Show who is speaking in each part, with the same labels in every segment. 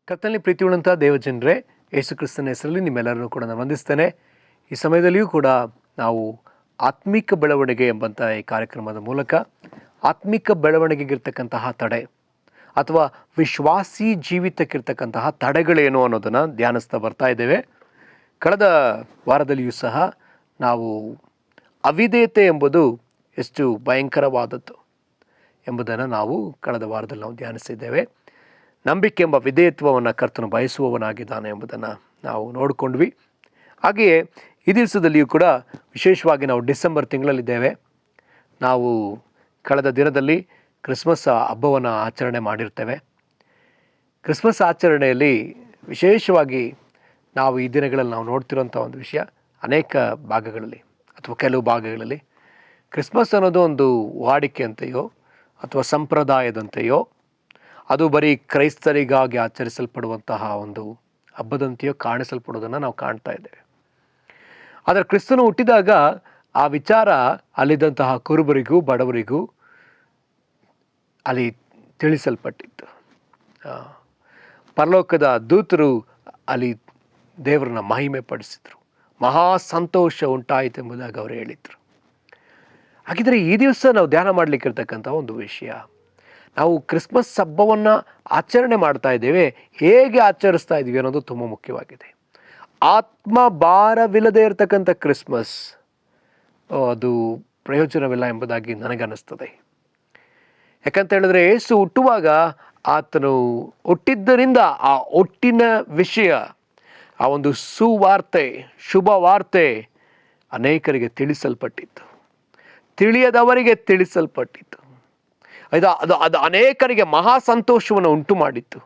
Speaker 1: ಕರ್ತನಲ್ಲಿ ಪ್ರೀತಿಯುಳ್ಳಂಥ ದೇವಜನರೇ, ಯೇಸು ಕ್ರಿಸ್ತನ ಹೆಸರಲ್ಲಿ ನಿಮ್ಮೆಲ್ಲರನ್ನು ಕೂಡ ನಾನು ವಂದಿಸ್ತೇನೆ. ಈ ಸಮಯದಲ್ಲಿಯೂ ಕೂಡ ನಾವು ಆತ್ಮಿಕ ಬೆಳವಣಿಗೆ ಎಂಬಂಥ ಈ ಕಾರ್ಯಕ್ರಮದ ಮೂಲಕ ಆತ್ಮಿಕ ಬೆಳವಣಿಗೆಗಿರ್ತಕ್ಕಂತಹ ತಡೆ ಅಥವಾ ವಿಶ್ವಾಸಿ ಜೀವಿತಕ್ಕಿರ್ತಕ್ಕಂತಹ ತಡೆಗಳೇನು ಅನ್ನೋದನ್ನು ಧ್ಯಾನಿಸ್ತಾ ಬರ್ತಾ ಇದ್ದೇವೆ. ಕಳೆದ ವಾರದಲ್ಲಿಯೂ ಸಹ ನಾವು ಅವಿಧೇಯತೆ ಎಂಬುದು ಎಷ್ಟು ಭಯಂಕರವಾದದ್ದು ಎಂಬುದನ್ನು ನಾವು ಕಳೆದ ವಾರದಲ್ಲಿ ನಾವು ಧ್ಯಾನಿಸಿದ್ದೇವೆ. ನಂಬಿಕೆ ಎಂಬ ವಿಧೇಯತ್ವವನ್ನು ಕರ್ತನು ಬಯಸುವವನಾಗಿದ್ದಾನೆ ಎಂಬುದನ್ನು ನಾವು ನೋಡಿಕೊಂಡ್ವಿ. ಹಾಗೆಯೇ ಈ ದಿವಸದಲ್ಲಿಯೂ ಕೂಡ ವಿಶೇಷವಾಗಿ ನಾವು ಡಿಸೆಂಬರ್ ತಿಂಗಳಲ್ಲಿದ್ದೇವೆ. ನಾವು ಕಳೆದ ದಿನದಲ್ಲಿ ಕ್ರಿಸ್ಮಸ್ ಹಬ್ಬವನ್ನು ಆಚರಣೆ ಮಾಡಿರ್ತೇವೆ. ಕ್ರಿಸ್ಮಸ್ ಆಚರಣೆಯಲ್ಲಿ ವಿಶೇಷವಾಗಿ ನಾವು ಈ ದಿನಗಳಲ್ಲಿ ನಾವು ನೋಡ್ತಿರೋಂಥ ಒಂದು ವಿಷಯ, ಅನೇಕ ಭಾಗಗಳಲ್ಲಿ ಅಥವಾ ಕೆಲವು ಭಾಗಗಳಲ್ಲಿ ಕ್ರಿಸ್ಮಸ್ ಅನ್ನೋದು ಒಂದು ವಾಡಿಕೆ ಅಂತೆಯೋ ಅಥವಾ ಸಂಪ್ರದಾಯದಂತೆಯೋ, ಅದು ಬರೀ ಕ್ರೈಸ್ತರಿಗಾಗಿ ಆಚರಿಸಲ್ಪಡುವಂತಹ ಒಂದು ಹಬ್ಬದಂತೆಯೋ ಕಾಣಿಸಲ್ಪಡೋದನ್ನು ನಾವು ಕಾಣ್ತಾ ಇದ್ದೇವೆ. ಆದರೆ ಕ್ರಿಸ್ತನು ಹುಟ್ಟಿದಾಗ ಆ ವಿಚಾರ ಅಲ್ಲಿದ್ದಂತಹ ಕುರುಬರಿಗೂ ಬಡವರಿಗೂ ಅಲ್ಲಿ ತಿಳಿಸಲ್ಪಟ್ಟಿತ್ತು. ಪರಲೋಕದ ದೂತರು ಅಲ್ಲಿ ದೇವರನ್ನ ಮಹಿಮೆ ಪಡಿಸಿದರು. ಮಹಾ ಸಂತೋಷ ಉಂಟಾಯಿತು ಎಂಬುದಾಗಿ ಅವರು ಹೇಳಿದರು. ಹಾಗಿದ್ರೆ ಈ ದಿವಸ ನಾವು ಧ್ಯಾನ ಮಾಡಲಿಕ್ಕಿರ್ತಕ್ಕಂಥ ಒಂದು ವಿಷಯ, ನಾವು ಕ್ರಿಸ್ಮಸ್ ಹಬ್ಬವನ್ನು ಆಚರಣೆ ಮಾಡ್ತಾ ಇದ್ದೇವೆ, ಹೇಗೆ ಆಚರಿಸ್ತಾ ಇದ್ದೀವಿ ಅನ್ನೋದು ತುಂಬ ಮುಖ್ಯವಾಗಿದೆ. ಆತ್ಮ ಭಾರವಿಲ್ಲದೆ ಇರತಕ್ಕಂಥ ಕ್ರಿಸ್ಮಸ್ ಅದು ಪ್ರಯೋಜನವಿಲ್ಲ ಎಂಬುದಾಗಿ ನನಗನ್ನಿಸ್ತದೆ. ಯಾಕಂತ ಹೇಳಿದ್ರೆ ಯೇಸು ಹುಟ್ಟುವಾಗ ಆತನು ಹುಟ್ಟಿದ್ದರಿಂದ ಆ ಹುಟ್ಟಿನ ವಿಷಯ, ಆ ಒಂದು ಸುವಾರ್ತೆ, ಶುಭ ವಾರ್ತೆ ಅನೇಕರಿಗೆ ತಿಳಿಸಲ್ಪಟ್ಟಿತ್ತು, ತಿಳಿಯದವರಿಗೆ ತಿಳಿಸಲ್ಪಟ್ಟಿತ್ತು. ಅದು ಅನೇಕರಿಗೆ ಮಹಾ ಸಂತೋಷವನ್ನು ಉಂಟು ಮಾಡಿತ್ತು.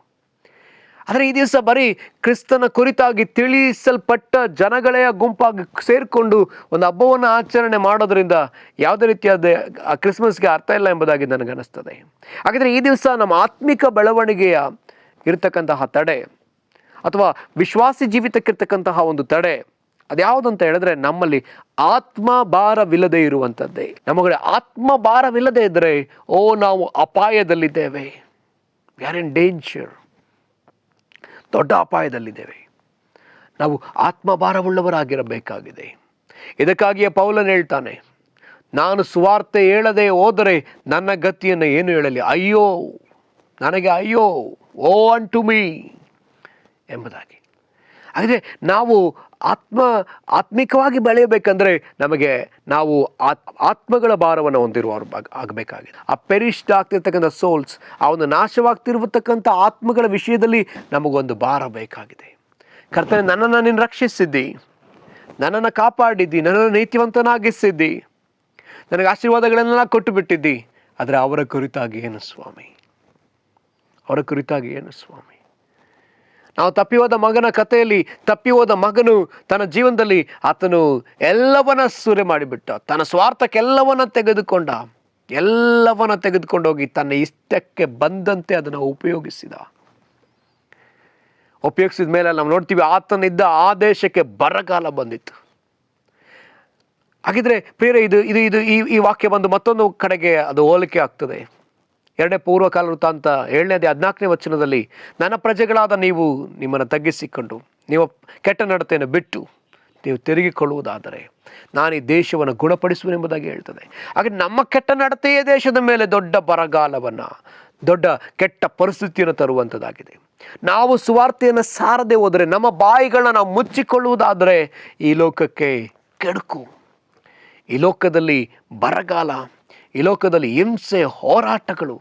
Speaker 1: ಆದರೆ ಈ ದಿವಸ ಬರೀ ಕ್ರಿಸ್ತನ ಕುರಿತಾಗಿ ತಿಳಿಸಲ್ಪಟ್ಟ ಜನಗಳೇ ಗುಂಪಾಗಿ ಸೇರಿಕೊಂಡು ಒಂದು ಹಬ್ಬವನ್ನು ಆಚರಣೆ ಮಾಡೋದರಿಂದ ಯಾವುದೇ ರೀತಿಯಾದ ಆ ಕ್ರಿಸ್ಮಸ್ಗೆ ಅರ್ಥ ಇಲ್ಲ ಎಂಬುದಾಗಿ ನನಗನ್ನಿಸ್ತದೆ. ಹಾಗಿದ್ರೆ ಈ ದಿವಸ ನಮ್ಮ ಆತ್ಮಿಕ ಬೆಳವಣಿಗೆಯ ಇರತಕ್ಕಂತಹ ತಡೆ ಅಥವಾ ವಿಶ್ವಾಸಿ ಜೀವಿತಕ್ಕಿರ್ತಕ್ಕಂತಹ ಒಂದು ತಡೆ ಅದ್ಯಾವುದಂತ ಹೇಳಿದ್ರೆ, ನಮ್ಮಲ್ಲಿ ಆತ್ಮ ಭಾರವಿಲ್ಲದೆ ಇರುವಂಥದ್ದೇ. ನಮಗೆ ಆತ್ಮ ಭಾರವಿಲ್ಲದೆ ಇದ್ದರೆ ನಾವು ಅಪಾಯದಲ್ಲಿದ್ದೇವೆ. ವಿ ಆರ್ ಇನ್ ಡೇಂಜರ್, ದೊಡ್ಡ ಅಪಾಯದಲ್ಲಿದ್ದೇವೆ. ನಾವು ಆತ್ಮಭಾರವುಳ್ಳವರಾಗಿರಬೇಕಾಗಿದೆ. ಇದಕ್ಕಾಗಿಯೇ ಪೌಲನು ಹೇಳ್ತಾನೆ, ನಾನು ಸುವಾರ್ತೆ ಹೇಳದೆ ಹೋದರೆ ನನ್ನ ಗತಿಯನ್ನು ಏನು ಹೇಳಲಿ, ಅಯ್ಯೋ ನನಗೆ ಅಯ್ಯೋ, ಓ ಅನ್ ಟು ಮೀ ಎಂಬುದಾಗಿ. ಹಾಗೆ ನಾವು ಆತ್ಮಿಕವಾಗಿ ಬೆಳೆಯಬೇಕಂದ್ರೆ ನಾವು ಆತ್ಮಗಳ ಭಾರವನ್ನು ಹೊಂದಿರುವವರು ಆಗಬೇಕಾಗಿದೆ. ಆ ಪೆರಿಷ್ಡ್ ಆಗ್ತಿರ್ತಕ್ಕಂಥ ಸೋಲ್ಸ್, ಆ ಒಂದು ನಾಶವಾಗ್ತಿರತಕ್ಕಂಥ ಆತ್ಮಗಳ ವಿಷಯದಲ್ಲಿ ನಮಗೊಂದು ಭಾರ ಬೇಕಾಗಿದೆ. ಕರ್ತನೇ, ನನ್ನನ್ನು ನೀನು ರಕ್ಷಿಸಿದ್ದಿ, ನನ್ನನ್ನು ಕಾಪಾಡಿದ್ದಿ, ನನ್ನನ್ನು ನೀತಿವಂತನಾಗಿಸಿದ್ದಿ, ನನಗೆ ಆಶೀರ್ವಾದಗಳನ್ನೆಲ್ಲ ಕೊಟ್ಟು ಬಿಟ್ಟಿದ್ದಿ. ಆದರೆ ಅವರ ಕುರಿತಾಗಿ ಏನು ಸ್ವಾಮಿ, ಅವರ ಕುರಿತಾಗಿ ಏನು ಸ್ವಾಮಿ? ನಾವು ತಪ್ಪಿಹೋದ ಮಗನ ಕಥೆಯಲ್ಲಿ ತಪ್ಪಿ ಹೋದ ಮಗನು ತನ್ನ ಜೀವನದಲ್ಲಿ ಆತನು ಎಲ್ಲವನ್ನ ಸೂರೆ ಮಾಡಿಬಿಟ್ಟ, ತನ್ನ ಸ್ವಾರ್ಥಕ್ಕೆಲ್ಲವನ್ನ ತೆಗೆದುಕೊಂಡೋಗಿ ತನ್ನ ಇಷ್ಟಕ್ಕೆ ಬಂದಂತೆ ಅದನ್ನು ಉಪಯೋಗಿಸಿದ ಮೇಲೆ ನಾವು ನೋಡ್ತೀವಿ, ಆತನಿದ್ದ ಆ ದೇಶಕ್ಕೆ ಬರಗಾಲ ಬಂದಿತ್ತು. ಹಾಗಿದ್ರೆ ಪ್ರಿಯರೇ, ಇದು ಈ ವಾಕ್ಯ ಬಂದು ಮತ್ತೊಂದು ಕಡೆಗೆ ಅದು ಹೋಲಿಕೆ ಆಗ್ತದೆ. 2 ಪೂರ್ವಕಾಲ ವೃತ್ತಾಂತ 7:14 ವಚನದಲ್ಲಿ, ನನ್ನ ಪ್ರಜೆಗಳಾದ ನೀವು ನಿಮ್ಮನ್ನು ತಗ್ಗಿಸಿಕೊಂಡು ನೀವು ಕೆಟ್ಟ ನಡತೆಯನ್ನು ಬಿಟ್ಟು ನೀವು ತಿರುಗಿಕೊಳ್ಳುವುದಾದರೆ ನಾನು ಈ ದೇಶವನ್ನು ಗುಣಪಡಿಸುವೆನೆಂಬುದಾಗಿ ಹೇಳ್ತದೆ. ಹಾಗೆ ನಮ್ಮ ಕೆಟ್ಟ ನಡತೆಯೇ ದೇಶದ ಮೇಲೆ ದೊಡ್ಡ ಬರಗಾಲವನ್ನು, ದೊಡ್ಡ ಕೆಟ್ಟ ಪರಿಸ್ಥಿತಿಯನ್ನು ತರುವಂಥದ್ದಾಗಿದೆ. ನಾವು ಸುವಾರ್ತೆಯನ್ನು ಸಾರದೆ ಹೋದರೆ, ನಮ್ಮ ಬಾಯಿಗಳನ್ನ ನಾವು ಮುಚ್ಚಿಕೊಳ್ಳುವುದಾದರೆ ಈ ಲೋಕಕ್ಕೆ ಕೆಡುಕು, ಈ ಲೋಕದಲ್ಲಿ ಬರಗಾಲ, ಈ ಲೋಕದಲ್ಲಿ ಹಿಂಸೆ, ಹೋರಾಟಗಳು.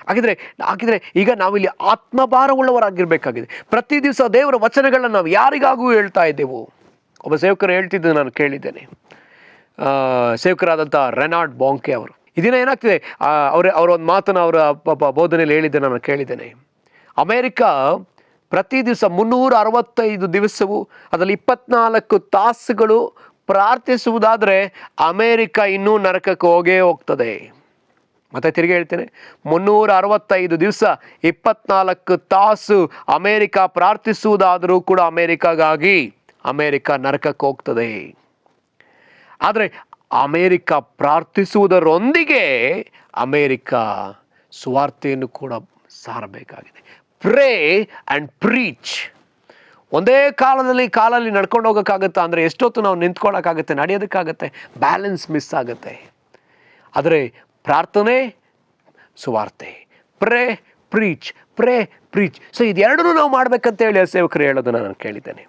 Speaker 1: ಹಾಗಿದ್ರೆ ಈಗ ನಾವಿಲ್ಲಿ ಆತ್ಮಭಾರವುಳ್ಳವರಾಗಿರ್ಬೇಕಾಗಿದೆ. ಪ್ರತಿ ದಿವಸ ದೇವರ ವಚನಗಳನ್ನ ನಾವು ಯಾರಿಗಾಗೂ ಹೇಳ್ತಾ ಇದ್ದೆವು. ಒಬ್ಬ ಸೇವಕರು ಹೇಳ್ತಿದ್ದು ನಾನು ಕೇಳಿದ್ದೇನೆ, ಸೇವಕರಾದಂಥ ರೆನಾಲ್ಡ್ ಬಾಂಕೆ ಅವರು. ಇದನ್ನ ಏನಾಗ್ತಿದೆ, ಅವರ ಒಂದು ಮಾತನ್ನು ಅವರ ಬೋಧನೆಯಲ್ಲಿ ಹೇಳಿದ್ದೆ ನಾನು ಕೇಳಿದ್ದೇನೆ. ಅಮೇರಿಕ ಪ್ರತಿ ದಿವಸ 365 ದಿವಸವೂ ಅದರಲ್ಲಿ 24 ತಾಸುಗಳು ಪ್ರಾರ್ಥಿಸುವುದಾದರೆ ಅಮೇರಿಕ ಇನ್ನೂ ನರಕಕ್ಕೆ ಹೋಗ್ತದೆ. ಮತ್ತೆ ತಿರುಗಿ ಹೇಳ್ತೇನೆ, 365 ದಿವಸ 24 ತಾಸು ಅಮೇರಿಕ ಪ್ರಾರ್ಥಿಸುವುದಾದರೂ ಕೂಡ ಅಮೇರಿಕಾಗಾಗಿ ಅಮೇರಿಕ ನರಕಕ್ಕೆ ಹೋಗ್ತದೆ. ಆದರೆ ಅಮೇರಿಕ ಪ್ರಾರ್ಥಿಸುವುದರೊಂದಿಗೆ ಅಮೇರಿಕ ಸುವಾರ್ತೆಯನ್ನು ಕೂಡ ಸಾರಬೇಕಾಗಿದೆ. Pray and preach. ಒಂದೇ ಕಾಲಲ್ಲಿ ನಡ್ಕೊಂಡು ಹೋಗೋಕ್ಕಾಗತ್ತಾ ಅಂದರೆ ಎಷ್ಟೊತ್ತು ನಾವು ನಿಂತ್ಕೊಳ್ಳೋಕ್ಕಾಗತ್ತೆ, ನಡೆಯೋದಕ್ಕಾಗತ್ತೆ, ಬ್ಯಾಲೆನ್ಸ್ ಮಿಸ್ ಆಗುತ್ತೆ. ಆದರೆ ಪ್ರಾರ್ಥನೆ, ಸುವಾರ್ತೆ, ಪ್ರೇ ಪ್ರೀಚ್. ಸೊ ಇದೆರಡೂ ನಾವು ಮಾಡ್ಬೇಕಂತ ಹೇಳಿ ಸೇವಕರು ಹೇಳೋದನ್ನು ನಾನು ಕೇಳಿದ್ದೇನೆ.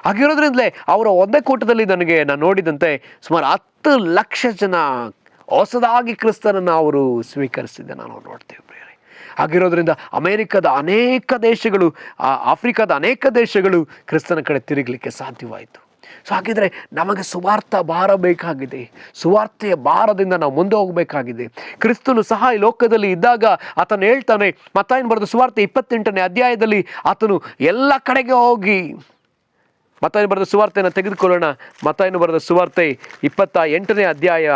Speaker 1: ಹಾಗಿರೋದ್ರಿಂದಲೇ ಅವರ ಒಂದೇ ಕೂಟದಲ್ಲಿ ನಾನು ನೋಡಿದಂತೆ ಸುಮಾರು 10 ಲಕ್ಷ ಜನ ಹೊಸದಾಗಿ ಕ್ರಿಸ್ತನನ್ನು ಅವರು ಸ್ವೀಕರಿಸಿದ್ದೆ ನಾವು ನೋಡ್ತೇವೆ ಪ್ರಿಯರೇ. ಹಾಗಿರೋದ್ರಿಂದ ಅಮೇರಿಕದ ಅನೇಕ ದೇಶಗಳು, ಆಫ್ರಿಕಾದ ಅನೇಕ ದೇಶಗಳು ಕ್ರಿಸ್ತನ ಕಡೆ ತಿರುಗಲಿಕ್ಕೆ ಸಾಧ್ಯವಾಯಿತು. ಸೊ ಹಾಗಿದ್ರೆ ನಮಗೆ ಸುವಾರ್ಥ ಭಾರ ಬೇಕಾಗಿದೆ. ಸುವಾರ್ತೆಯ ಭಾರದಿಂದ ನಾವು ಮುಂದೆ ಹೋಗಬೇಕಾಗಿದೆ. ಕ್ರಿಸ್ತನು ಸಹ ಈ ಲೋಕದಲ್ಲಿ ಇದ್ದಾಗ ಆತನು ಹೇಳ್ತಾನೆ, ಮತ್ತಾಯನು ಬರೆದ ಸುವಾರ್ತೆ 28ನೇ ಅಧ್ಯಾಯದಲ್ಲಿ ಆತನು ಎಲ್ಲ ಕಡೆಗೆ ಹೋಗಿ, ಮತ್ತಾಯನು ಬರೆದ ಸುವಾರ್ತೆಯನ್ನು ತೆಗೆದುಕೊಳ್ಳೋಣ. ಮತ್ತಾಯನು ಬರೆದ ಸುವಾರ್ತೆ 28ನೇ ಅಧ್ಯಾಯ,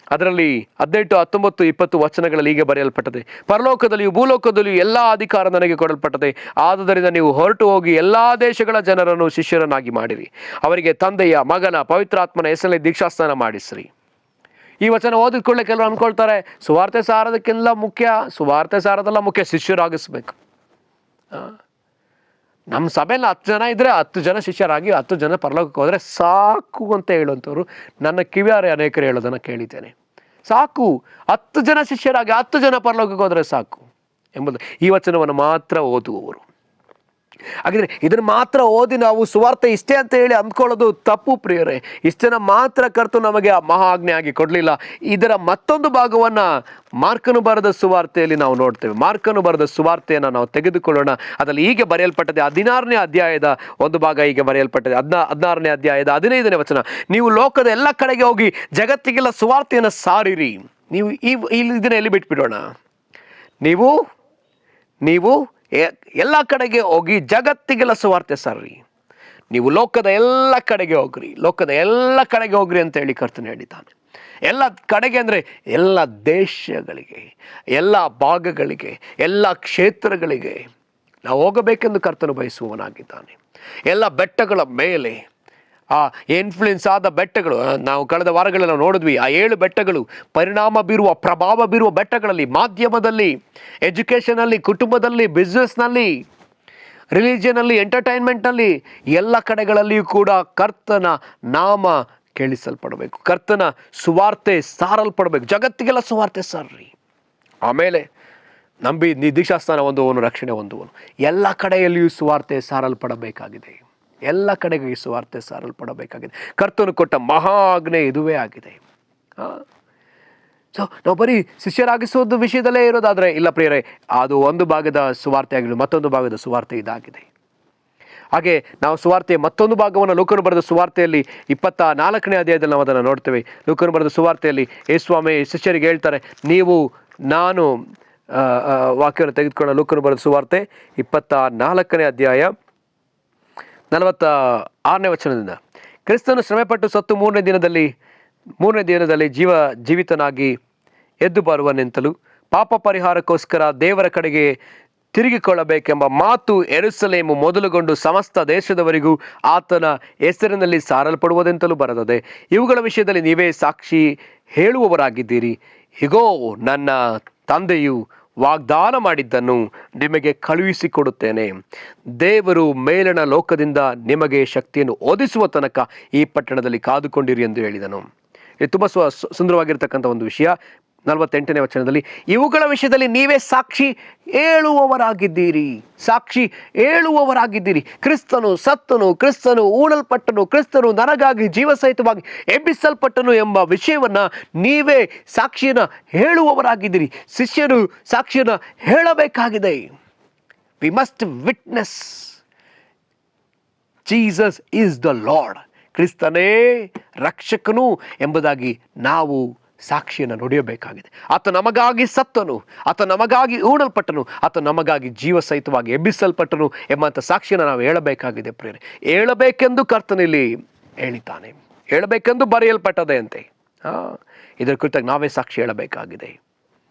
Speaker 1: ಅದರಲ್ಲಿ 18, 19, 20 ವಚನಗಳಲ್ಲಿ ಹೀಗೆ ಬರೆಯಲ್ಪಟ್ಟದೆ. ಪರಲೋಕದಲ್ಲಿಯೂ ಭೂಲೋಕದಲ್ಲಿಯೂ ಎಲ್ಲ ಅಧಿಕಾರ ನನಗೆ ಕೊಡಲ್ಪಟ್ಟದೆ. ಆದುದರಿಂದ ನೀವು ಹೊರಟು ಹೋಗಿ ಎಲ್ಲ ದೇಶಗಳ ಜನರನ್ನು ಶಿಷ್ಯರನ್ನಾಗಿ ಮಾಡಿರಿ. ಅವರಿಗೆ ತಂದೆಯ, ಮಗನ, ಪವಿತ್ರಾತ್ಮನ ಹೆಸರಲ್ಲಿ ದೀಕ್ಷಾಸ್ನಾನ ಮಾಡಿಸ್ರಿ. ಈ ವಚನ ಓದಿಕೊಳ್ಳೆ ಕೆಲವರು ಅಂದ್ಕೊಳ್ತಾರೆ, ಸುವಾರ್ತೆ ಸಾರೋದಕ್ಕೆಲ್ಲ ಮುಖ್ಯ, ಸುವಾರ್ತೆ ಸಾರೋದೆಲ್ಲ ಮುಖ್ಯ, ಶಿಷ್ಯರಾಗಿಸ್ಬೇಕು. ನಮ್ಮ ಸಭೆಯಲ್ಲಿ 10 ಜನ ಇದ್ದರೆ 10 ಜನ ಶಿಷ್ಯರಾಗಿ 10 ಜನ ಪರಲೋಕಕ್ಕೆ ಹೋದರೆ ಸಾಕು ಅಂತ ಹೇಳುವಂಥವ್ರು ನನ್ನ ಕಿವಿಯಾರೆ ಅನೇಕರು ಹೇಳೋದನ್ನು ಕೇಳಿದ್ದೇನೆ. ಸಾಕು, 10 ಜನ ಶಿಷ್ಯರಾಗಿ 10 ಜನ ಪರಲೋಕಕ್ಕೆ ಹೋದರೆ ಸಾಕು ಎಂಬುದು ಈ ವಚನವನ್ನು ಮಾತ್ರ ಓದುವವರು. ಹಾಗಿದ್ರೆ ಇದನ್ನು ಮಾತ್ರ ಓದಿ ನಾವು ಸುವಾರ್ತೆ ಇಷ್ಟೇ ಅಂತ ಹೇಳಿ ಅಂದ್ಕೊಳ್ಳೋದು ತಪ್ಪು ಪ್ರಿಯರೇ. ಇಷ್ಟನ್ನು ಮಾತ್ರ ಕರ್ತನು ನಮಗೆ ಆ ಮಹಾ ಆಜ್ಞೆ ಆಗಿ ಕೊಡಲಿಲ್ಲ. ಇದರ ಮತ್ತೊಂದು ಭಾಗವನ್ನು ಮಾರ್ಕನು ಬರೆದ ಸುವಾರ್ತೆಯಲ್ಲಿ ನಾವು ನೋಡ್ತೇವೆ. ಮಾರ್ಕನು ಬರೆದ ಸುವಾರ್ತೆಯನ್ನು ನಾವು ತೆಗೆದುಕೊಳ್ಳೋಣ. ಅದರಲ್ಲಿ ಹೀಗೆ ಬರೆಯಲ್ಪಟ್ಟದೆ, 16ನೇ ಅಧ್ಯಾಯದ ಒಂದು ಭಾಗ ಹೀಗೆ ಬರೆಯಲ್ಪಟ್ಟದೆ. 16ನೇ ಅಧ್ಯಾಯದ 15ನೇ ವಚನ, ನೀವು ಲೋಕದ ಎಲ್ಲ ಕಡೆಗೆ ಹೋಗಿ ಜಗತ್ತಿಗೆಲ್ಲ ಸುವಾರ್ತೆಯನ್ನು ಸಾರಿರಿ. ನೀವು ಇದನ್ನ ಎಲ್ಲಿ ಬಿಟ್ಬಿಡೋಣ, ನೀವು ಎಲ್ಲ ಕಡೆಗೆ ಹೋಗಿ ಜಗತ್ತಿಗೆಲ್ಲ ಸುವಾರ್ತೆ ಸಾರ್ರಿ. ನೀವು ಲೋಕದ ಎಲ್ಲ ಕಡೆಗೆ ಹೋಗ್ರಿ ಅಂತ ಹೇಳಿ ಕರ್ತನು ಹೇಳಿದ್ದಾನೆ. ಎಲ್ಲ ಕಡೆಗೆ ಅಂದರೆ ಎಲ್ಲ ದೇಶಗಳಿಗೆ, ಎಲ್ಲ ಭಾಗಗಳಿಗೆ, ಎಲ್ಲ ಕ್ಷೇತ್ರಗಳಿಗೆ ನಾವು ಹೋಗಬೇಕೆಂದು ಕರ್ತನು ಬಯಸುವವನಾಗಿದ್ದಾನೆ. ಎಲ್ಲ ಬೆಟ್ಟಗಳ ಮೇಲೆ ಇನ್ಫ್ಲುಯೆನ್ಸ್ ಆದ ಬೆಟ್ಟಗಳು, ನಾವು ಕಳೆದ ವಾರಗಳಲ್ಲಿ ನಾವು ನೋಡಿದ್ವಿ. ಆ 7 ಬೆಟ್ಟಗಳು ಪರಿಣಾಮ ಬೀರುವ, ಪ್ರಭಾವ ಬೀರುವ ಬೆಟ್ಟಗಳಲ್ಲಿ, ಮಾಧ್ಯಮದಲ್ಲಿ, ಎಜುಕೇಷನಲ್ಲಿ, ಕುಟುಂಬದಲ್ಲಿ, ಬಿಸ್ನೆಸ್ನಲ್ಲಿ, ರಿಲಿಜಿಯನಲ್ಲಿ, ಎಂಟರ್ಟೈನ್ಮೆಂಟ್ನಲ್ಲಿ, ಎಲ್ಲ ಕಡೆಗಳಲ್ಲಿಯೂ ಕೂಡ ಕರ್ತನ ನಾಮ ಕೇಳಿಸಲ್ಪಡಬೇಕು, ಕರ್ತನ ಸುವಾರ್ತೆ ಸಾರಲ್ಪಡಬೇಕು. ಜಗತ್ತಿಗೆಲ್ಲ ಸುವಾರ್ತೆ ಸಾರ್ರಿ. ಆಮೇಲೆ ನಂಬಿ ದೀಕ್ಷಾಸ್ನಾನ ಹೊಂದುವವನು ರಕ್ಷಣೆ ಹೊಂದುವನು. ಎಲ್ಲ ಕಡೆಯಲ್ಲಿಯೂ ಸುವಾರ್ತೆ ಸಾರಲ್ಪಡಬೇಕಾಗಿದೆ. ಎಲ್ಲ ಕಡೆಗೆ ಈ ಸುವಾರ್ತೆ ಸಾರಲ್ಪಡಬೇಕಾಗಿದೆ. ಕರ್ತನು ಕೊಟ್ಟ ಮಹಾ ಆಜ್ಞೆ ಇದುವೇ ಆಗಿದೆ. ಸೊ ನಾವು ಬರೀ ಶಿಷ್ಯರಾಗಿಸುವುದು ವಿಷಯದಲ್ಲೇ ಇರೋದಾದರೆ ಇಲ್ಲ ಪ್ರಿಯರೇ, ಅದು ಒಂದು ಭಾಗದ ಸುವಾರ್ತೆ ಆಗಿರೋದು, ಮತ್ತೊಂದು ಭಾಗದ ಸುವಾರ್ತೆ ಇದಾಗಿದೆ. ಹಾಗೆ ನಾವು ಸುವಾರ್ತೆಯ ಮತ್ತೊಂದು ಭಾಗವನ್ನು ಲೂಕನು ಬರೆದ ಸುವಾರ್ತೆಯಲ್ಲಿ 24ನೇ ಅಧ್ಯಾಯದಲ್ಲಿ ನಾವು ಅದನ್ನು ನೋಡ್ತೇವೆ. ಲೂಕನು ಬರೆದ ಸುವಾರ್ತೆಯಲ್ಲಿ ಯೇಸುಸ್ವಾಮಿ ಶಿಷ್ಯರಿಗೆ ಹೇಳ್ತಾರೆ, ನಾನು ವಾಕ್ಯವನ್ನು ತೆಗೆದುಕೊಳ್ಳೋ. ಲೂಕನು ಬರೆದ ಸುವಾರ್ತೆ 24ನೇ ಅಧ್ಯಾಯ 46ನೇ ವಚನದಿಂದ, ಕ್ರಿಸ್ತನು ಶ್ರಮೆಪಟ್ಟು ಸತ್ತು ಮೂರನೇ ದಿನದಲ್ಲಿ ಜೀವಿತನಾಗಿ ಎದ್ದು ಬರುವನೆಂತಲೂ ಪಾಪ ಪರಿಹಾರಕ್ಕೋಸ್ಕರ ದೇವರ ಕಡೆಗೆ ತಿರುಗಿಕೊಳ್ಳಬೇಕೆಂಬ ಮಾತು ಯೆರೂಸಲೇಮು ಮೊದಲುಗೊಂಡು ಸಮಸ್ತ ದೇಶದವರಿಗೂ ಆತನ ಹೆಸರಿನಲ್ಲಿ ಸಾರಲ್ಪಡುವುದೆಂತಲೂ ಬರೆದಿದೆ. ಇವುಗಳ ವಿಷಯದಲ್ಲಿ ನೀವೇ ಸಾಕ್ಷಿ ಹೇಳುವವರಾಗಿದ್ದೀರಿ. ಹೀಗೋ ನನ್ನ ತಂದೆಯು ವಾಗ್ದಾನ ಮಾಡಿದ್ದನ್ನು ನಿಮಗೆ ಕಳುಹಿಸಿಕೊಡುತ್ತೇನೆ. ದೇವರು ಮೇಲಣ ಲೋಕದಿಂದ ನಿಮಗೆ ಶಕ್ತಿಯನ್ನು ಒದಗಿಸುವ ತನಕ ಈ ಪಟ್ಟಣದಲ್ಲಿ ಕಾದುಕೊಂಡಿರಿ ಎಂದು ಹೇಳಿದನು. ಇದು ತುಂಬ ಸುಂದರವಾಗಿರ್ತಕ್ಕಂಥ ಒಂದು ವಿಷಯ. 48ನೇ ವಚನದಲ್ಲಿ, ಇವುಗಳ ವಿಷಯದಲ್ಲಿ ನೀವೇ ಸಾಕ್ಷಿ ಹೇಳುವವರಾಗಿದ್ದೀರಿ. ಕ್ರಿಸ್ತನು ಸತ್ತನು, ಕ್ರಿಸ್ತನು ಹೂಣಲ್ಪಟ್ಟನು, ಕ್ರಿಸ್ತನು ನನಗಾಗಿ ಜೀವಸಹಿತವಾಗಿ ಎಬ್ಬಿಸಲ್ಪಟ್ಟನು ಎಂಬ ವಿಷಯವನ್ನು ನೀವೇ ಸಾಕ್ಷಿಯನ್ನು ಹೇಳುವವರಾಗಿದ್ದೀರಿ. ಶಿಷ್ಯರು ಸಾಕ್ಷಿಯನ್ನು ಹೇಳಬೇಕಾಗಿದೆ. We must witness Jesus is the Lord. ಕ್ರಿಸ್ತನೇ ರಕ್ಷಕನು ಎಂಬುದಾಗಿ ನಾವು ಸಾಕ್ಷಿಯನ್ನು ನುಡಿಯಬೇಕಾಗಿದೆ. ಆತ ನಮಗಾಗಿ ಸತ್ತನು, ಆತ ನಮಗಾಗಿ ಹೂಣಲ್ಪಟ್ಟನು, ಆತ ನಮಗಾಗಿ ಜೀವಸಹಿತವಾಗಿ ಎಬ್ಬಿಸಲ್ಪಟ್ಟನು ಎಂಬಂಥ ಸಾಕ್ಷಿಯನ್ನು ನಾವು ಹೇಳಬೇಕಾಗಿದೆ ಪ್ರಿಯರೇ. ಹೇಳಬೇಕೆಂದು ಕರ್ತನಲ್ಲಿ ಹೇಳಿದ್ದಾನೆ, ಹೇಳಬೇಕೆಂದು ಬರೆಯಲ್ಪಟ್ಟದೆ ಅಂತೆ. ಇದರ ಕುರಿತಾಗಿ ನಾವೇ ಸಾಕ್ಷಿ ಹೇಳಬೇಕಾಗಿದೆ.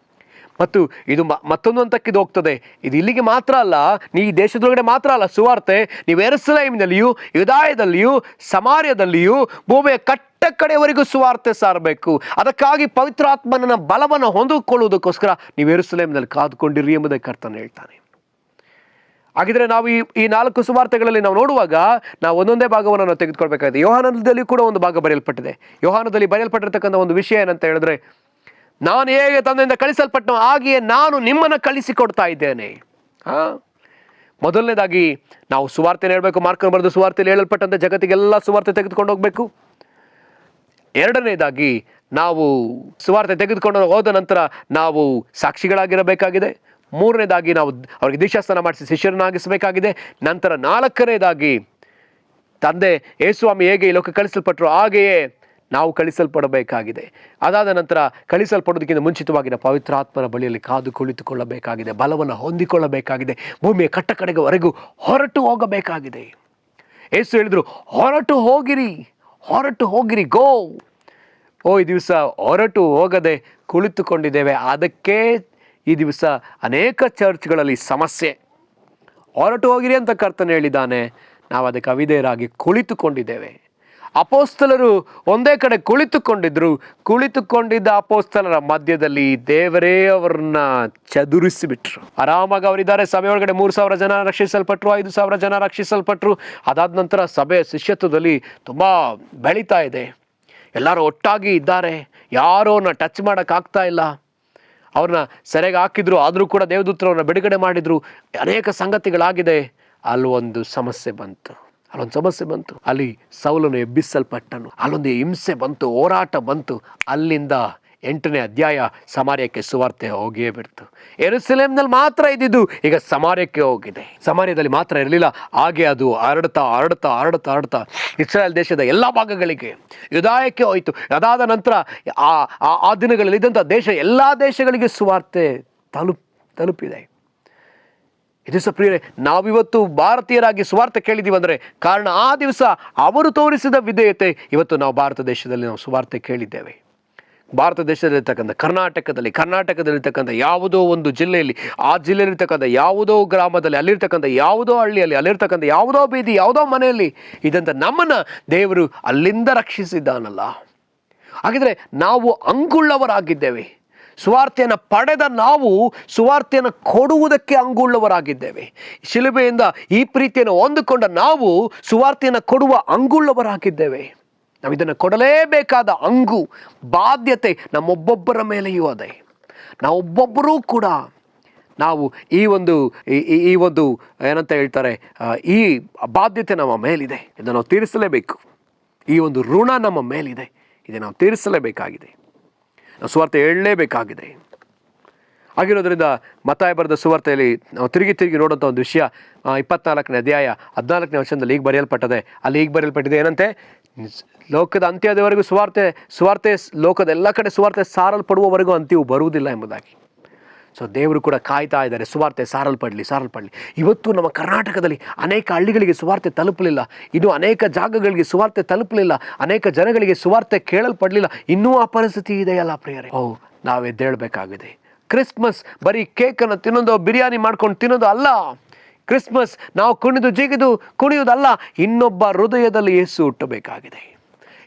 Speaker 1: ಮತ್ತು ಇದು ಮತ್ತೊಂದು ಹಂತಕ್ಕಿದು ಹೋಗ್ತದೆ. ಇದು ಇಲ್ಲಿಗೆ ಮಾತ್ರ ಅಲ್ಲ, ಈ ದೇಶದೊಳಗಡೆ ಮಾತ್ರ ಅಲ್ಲ ಸುವಾರ್ತೆ, ನೀವು ಯೆರೂಸಲೇಮಿನಲ್ಲಿಯೂ ಯೂದಾಯದಲ್ಲಿಯೂ ಸಮಾರ್ಯದಲ್ಲಿಯೂ ಭೂಮಿಯ ಕಟ್ಟ ಕಡೆಯವರೆಗೂ ಸುವಾರ್ತೆ ಸಾರಬೇಕು. ಅದಕ್ಕಾಗಿ ಪವಿತ್ರಾತ್ಮನ ಬಲವನ್ನು ಹೊಂದಿಕೊಳ್ಳುವುದಕ್ಕೋಸ್ಕರ ನೀವು ಯೆರೂಸಲೇಮಿನಲ್ಲಿ ಕಾದುಕೊಂಡಿರಿ ಎಂಬುದಕ್ಕೆ ಕರ್ತನು ಹೇಳ್ತಾನೆ. ಹಾಗಿದ್ರೆ ನಾವು ಈ 4 ಸುವಾರ್ತೆಗಳಲ್ಲಿ ನಾವು ನೋಡುವಾಗ ನಾವು ಒಂದೊಂದೇ ಭಾಗವನ್ನು ನಾವು ತೆಗೆದುಕೊಳ್ಬೇಕಾಗಿದೆ. ಯೋಹಾನದಲ್ಲಿ ಕೂಡ ಒಂದು ಭಾಗ ಬರೆಯಲ್ಪಟ್ಟಿದೆ. ಯೋಹಾನದಲ್ಲಿ ಬರೆಯಲ್ಪಟ್ಟಿರ್ತಕ್ಕಂಥ ಒಂದು ವಿಷಯ ಏನಂತ ಹೇಳಿದ್ರೆ, ನಾನು ಹೇಗೆ ತಂದೆಯಿಂದ ಕಳಿಸಲ್ಪಟ್ಟನೋ ಹಾಗೆಯೇ ನಾನು ನಿಮ್ಮನ್ನು ಕಳಿಸಿಕೊಡ್ತಾ ಇದ್ದೇನೆ. ಮೊದಲನೇದಾಗಿ ನಾವು ಸುವಾರ್ತೆನ ಹೇಳಬೇಕು. ಮಾರ್ಕನ ಬರೆದ ಸುವಾರ್ತೆಯಲ್ಲಿ ಹೇಳಲ್ಪಟ್ಟಂತೆ ಜಗತ್ತಿಗೆಲ್ಲ ಸುವಾರ್ತೆ ತೆಗೆದುಕೊಂಡು ಹೋಗಬೇಕು. ಎರಡನೇದಾಗಿ ನಾವು ಸುವಾರ್ತೆ ತೆಗೆದುಕೊಂಡು ಹೋದ ನಂತರ ನಾವು ಸಾಕ್ಷಿಗಳಾಗಿರಬೇಕಾಗಿದೆ. ಮೂರನೇದಾಗಿ ನಾವು ಅವರಿಗೆ ದೀಕ್ಷಾಸ್ನಾನ ಮಾಡಿಸಿ ಶಿಷ್ಯರನ್ನಾಗಿಸಬೇಕಾಗಿದೆ. ನಂತರ 4ನೇದಾಗಿ ತಂದೆ ಯೇಸುಸ್ವಾಮಿ ಹೇಗೆ ಈ ಲೋಕ ಕಳಿಸಲ್ಪಟ್ಟರು ಹಾಗೆಯೇ ನಾವು ಕಳಿಸಲ್ಪಡಬೇಕಾಗಿದೆ. ಅದಾದ ನಂತರ ಕಳಿಸಲ್ಪಡೋದಕ್ಕಿಂತ ಮುಂಚಿತವಾಗಿ ನಾವು ಪವಿತ್ರಾತ್ಮನ ಬಳಿಯಲ್ಲಿ ಕಾದು ಕುಳಿತುಕೊಳ್ಳಬೇಕಾಗಿದೆ, ಬಲವನ್ನು ಹೊಂದಿಕೊಳ್ಳಬೇಕಾಗಿದೆ, ಭೂಮಿಯ ಕಟ್ಟ ಕಡೆಯವರೆಗೂ ಹೊರಟು ಹೋಗಬೇಕಾಗಿದೆ. ಯೇಸು ಹೇಳಿದ್ರು, ಹೊರಟು ಹೋಗಿರಿ, ಗೋ. ಈ ದಿವಸ ಹೊರಟು ಹೋಗದೆ ಕುಳಿತುಕೊಂಡಿದ್ದೇವೆ. ಅದಕ್ಕೆ ಈ ದಿವಸ ಅನೇಕ ಚರ್ಚ್ಗಳಲ್ಲಿ ಸಮಸ್ಯೆ. ಹೊರಟು ಹೋಗಿರಿ ಅಂತ ಕರ್ತನು ಹೇಳಿದ್ದಾನೆ, ನಾವು ಅದಕ್ಕೆ ಅವಿಧೇಯರಾಗಿ ಕುಳಿತುಕೊಂಡಿದ್ದೇವೆ. ಅಪೋಸ್ತಲರು ಒಂದೇ ಕಡೆ ಕುಳಿತುಕೊಂಡಿದ್ದ ಅಪೋಸ್ತಲರ ಮಧ್ಯದಲ್ಲಿ ದೇವರೇ ಅವರನ್ನ ಚದುರಿಸಿಬಿಟ್ರು. ಆರಾಮಾಗಿ ಅವರಿದ್ದಾರೆ. ಸಭೆ ಒಳಗಡೆ 3,000 ಜನ ರಕ್ಷಿಸಲ್ಪಟ್ರು, 5,000 ಜನ ರಕ್ಷಿಸಲ್ಪಟ್ರು. ಅದಾದ ನಂತರ ಸಭೆ ಶಿಷ್ಯತ್ವದಲ್ಲಿ ತುಂಬ ಬೆಳೀತಾ ಇದೆ. ಎಲ್ಲರೂ ಒಟ್ಟಾಗಿ ಇದ್ದಾರೆ. ಯಾರೂ ಅವ್ರನ್ನ ಟಚ್ ಮಾಡೋಕ್ಕಾಗ್ತಾ ಇಲ್ಲ. ಅವ್ರನ್ನ ಸೆರೆಗೆ ಹಾಕಿದ್ರು, ಆದರೂ ಕೂಡ ದೇವದೂತರವ್ರನ್ನ ಬಿಡುಗಡೆ ಮಾಡಿದ್ರು. ಅನೇಕ ಸಂಗತಿಗಳಾಗಿದೆ. ಅಲ್ಲೊಂದು ಸಮಸ್ಯೆ ಬಂತು. ಅಲ್ಲಿ ಸೌಲನು ಎಬ್ಬಿಸಲ್ಪಟ್ಟನು. ಅಲ್ಲೊಂದು ಹಿಂಸೆ ಬಂತು, ಹೋರಾಟ ಬಂತು. ಅಲ್ಲಿಂದ 8ನೇ ಅಧ್ಯಾಯ ಸಮಾರ್ಯಕ್ಕೆ ಸುವಾರ್ತೆ ಹೋಗಿಯೇ ಬಿಡ್ತು. ಯೆರೂಸಲೇಮಿನಲ್ಲಿ ಮಾತ್ರ ಇದ್ದಿದ್ದು ಈಗ ಸಮಾರ್ಯಕ್ಕೆ ಹೋಗಿದೆ. ಸಮಾರ್ಯದಲ್ಲಿ ಮಾತ್ರ ಇರಲಿಲ್ಲ, ಹಾಗೆ ಅದು ಹರಡ್ತಾ ಇಸ್ರಾಯೇಲ್ ದೇಶದ ಎಲ್ಲ ಭಾಗಗಳಿಗೆ, ಯೂದಾಯಕ್ಕೆ ಹೋಯಿತು. ಅದಾದ ನಂತರ ಆ ದಿನಗಳಲ್ಲಿ ಇದ್ದಂಥ ಎಲ್ಲ ದೇಶಗಳಿಗೆ ಸುವಾರ್ತೆ ತಲುಪಿದೆ. ಇದು ಪ್ರಿಯರೇ, ನಾವಿವತ್ತು ಭಾರತೀಯರಾಗಿ ಸುವಾರ್ತೆ ಕೇಳಿದ್ದೀವಿ ಅಂದರೆ ಕಾರಣ ಆ ದಿವಸ ಅವರು ತೋರಿಸಿದ ವಿಧೇಯತೆ. ಇವತ್ತು ನಾವು ಭಾರತ ದೇಶದಲ್ಲಿ ನಾವು ಸುವಾರ್ತೆ ಕೇಳಿದ್ದೇವೆ. ಭಾರತ ದೇಶದಲ್ಲಿರ್ತಕ್ಕಂಥ ಕರ್ನಾಟಕದಲ್ಲಿರ್ತಕ್ಕಂಥ ಯಾವುದೋ ಒಂದು ಜಿಲ್ಲೆಯಲ್ಲಿ, ಆ ಜಿಲ್ಲೆಯಲ್ಲಿರ್ತಕ್ಕಂಥ ಯಾವುದೋ ಗ್ರಾಮದಲ್ಲಿ, ಅಲ್ಲಿರ್ತಕ್ಕಂಥ ಯಾವುದೋ ಹಳ್ಳಿಯಲ್ಲಿ, ಅಲ್ಲಿರ್ತಕ್ಕಂಥ ಯಾವುದೋ ಬೀದಿ, ಯಾವುದೋ ಮನೆಯಲ್ಲಿ ಇದಂಥ ನಮ್ಮನ್ನು ದೇವರು ಅಲ್ಲಿಂದ ರಕ್ಷಿಸಿದ್ದಾನಲ್ಲ. ಹಾಗಿದ್ರೆ ನಾವು ಅಂಗುಳ್ಳವರಾಗಿದ್ದೇವೆ. ಸುವಾರ್ತೆಯನ್ನು ಪಡೆದ ನಾವು ಸುವಾರ್ತೆಯನ್ನು ಕೊಡುವುದಕ್ಕೆ ಅಂಗುಳ್ಳವರಾಗಿದ್ದೇವೆ. ಶಿಲುಬೆಯಿಂದ ಈ ಪ್ರೀತಿಯನ್ನು ಹೊಂದಿಕೊಂಡ ನಾವು ಸುವಾರ್ತೆಯನ್ನು ಕೊಡುವ ಅಂಗುಳ್ಳವರಾಗಿದ್ದೇವೆ. ನಾವು ಇದನ್ನು ಕೊಡಲೇಬೇಕಾದ ಬಾಧ್ಯತೆ ನಮ್ಮೊಬ್ಬೊಬ್ಬರ ಮೇಲೆಯೂ ಅದೇ. ನಾವೊಬ್ಬೊಬ್ಬರೂ ಕೂಡ ನಾವು ಈ ಒಂದು ಏನಂತ ಹೇಳ್ತಾರೆ, ಈ ಬಾಧ್ಯತೆ ನಮ್ಮ ಮೇಲಿದೆ. ಇದನ್ನು ನಾವು ತೀರಿಸಲೇಬೇಕು. ಈ ಒಂದು ಋಣ ನಮ್ಮ ಮೇಲಿದೆ, ಇದನ್ನು ನಾವು ತೀರಿಸಲೇಬೇಕಾಗಿದೆ. ನಾವು ಸುವಾರ್ತೆ ಹೇಳಲೇಬೇಕಾಗಿದೆ. ಆಗಿರೋದ್ರಿಂದ ಮತ್ತಾಯ ಬರೆದ ಸುವಾರ್ತೆಯಲ್ಲಿ ನಾವು ತಿರುಗಿ ನೋಡುವಂಥ ಒಂದು ವಿಷಯ 24ನೇ ಅಧ್ಯಾಯ 14ನೇ ವಚನದಲ್ಲಿ ಈಗ ಬರೆಯಲ್ಪಟ್ಟಿದೆ. ಅಲ್ಲಿ ಈಗ ಬರೆಯಲ್ಪಟ್ಟಿದೆ ಏನಂತೆ, ಲೋಕದ ಅಂತ್ಯದವರೆಗೂ ಸುವಾರ್ತೆ ಲೋಕದ ಎಲ್ಲ ಕಡೆ ಸುವಾರ್ತೆ ಸಾರಲ್ಪಡುವವರೆಗೂ ಅಂತ್ಯವು ಬರುವುದಿಲ್ಲ ಎಂಬುದಾಗಿ. ಸೊ ದೇವರು ಕೂಡ ಕಾಯ್ತಾ ಇದ್ದಾರೆ, ಸುವಾರ್ತೆ ಸಾರಲ್ಪಡಲಿ. ಇವತ್ತು ನಮ್ಮ ಕರ್ನಾಟಕದಲ್ಲಿ ಅನೇಕ ಹಳ್ಳಿಗಳಿಗೆ ಸುವಾರ್ತೆ ತಲುಪಲಿಲ್ಲ, ಇನ್ನು ಅನೇಕ ಜಾಗಗಳಿಗೆ ಸುವಾರ್ತೆ ತಲುಪಲಿಲ್ಲ, ಅನೇಕ ಜನಗಳಿಗೆ ಸುವಾರ್ತೆ ಕೇಳಲ್ಪಡಲಿಲ್ಲ. ಇನ್ನೂ ಆ ಪರಿಸ್ಥಿತಿ ಇದೆಯಲ್ಲ ಪ್ರಿಯರೇ. ನಾವು ಎದ್ದೇಳಬೇಕಾಗಿದೆ. ಕ್ರಿಸ್ಮಸ್ ಬರೀ ಕೇಕನ್ನು ತಿನ್ನೋದು, ಬಿರಿಯಾನಿ ಮಾಡ್ಕೊಂಡು ತಿನ್ನೋದು ಅಲ್ಲ. ಕ್ರಿಸ್ಮಸ್ ನಾವು ಕುಣಿದು ಜಿಗಿದು ಕುಣಿಯೋದಲ್ಲ. ಇನ್ನೊಬ್ಬ ಹೃದಯದಲ್ಲಿ ಯೇಸು ಹುಟ್ಟಬೇಕಾಗಿದೆ.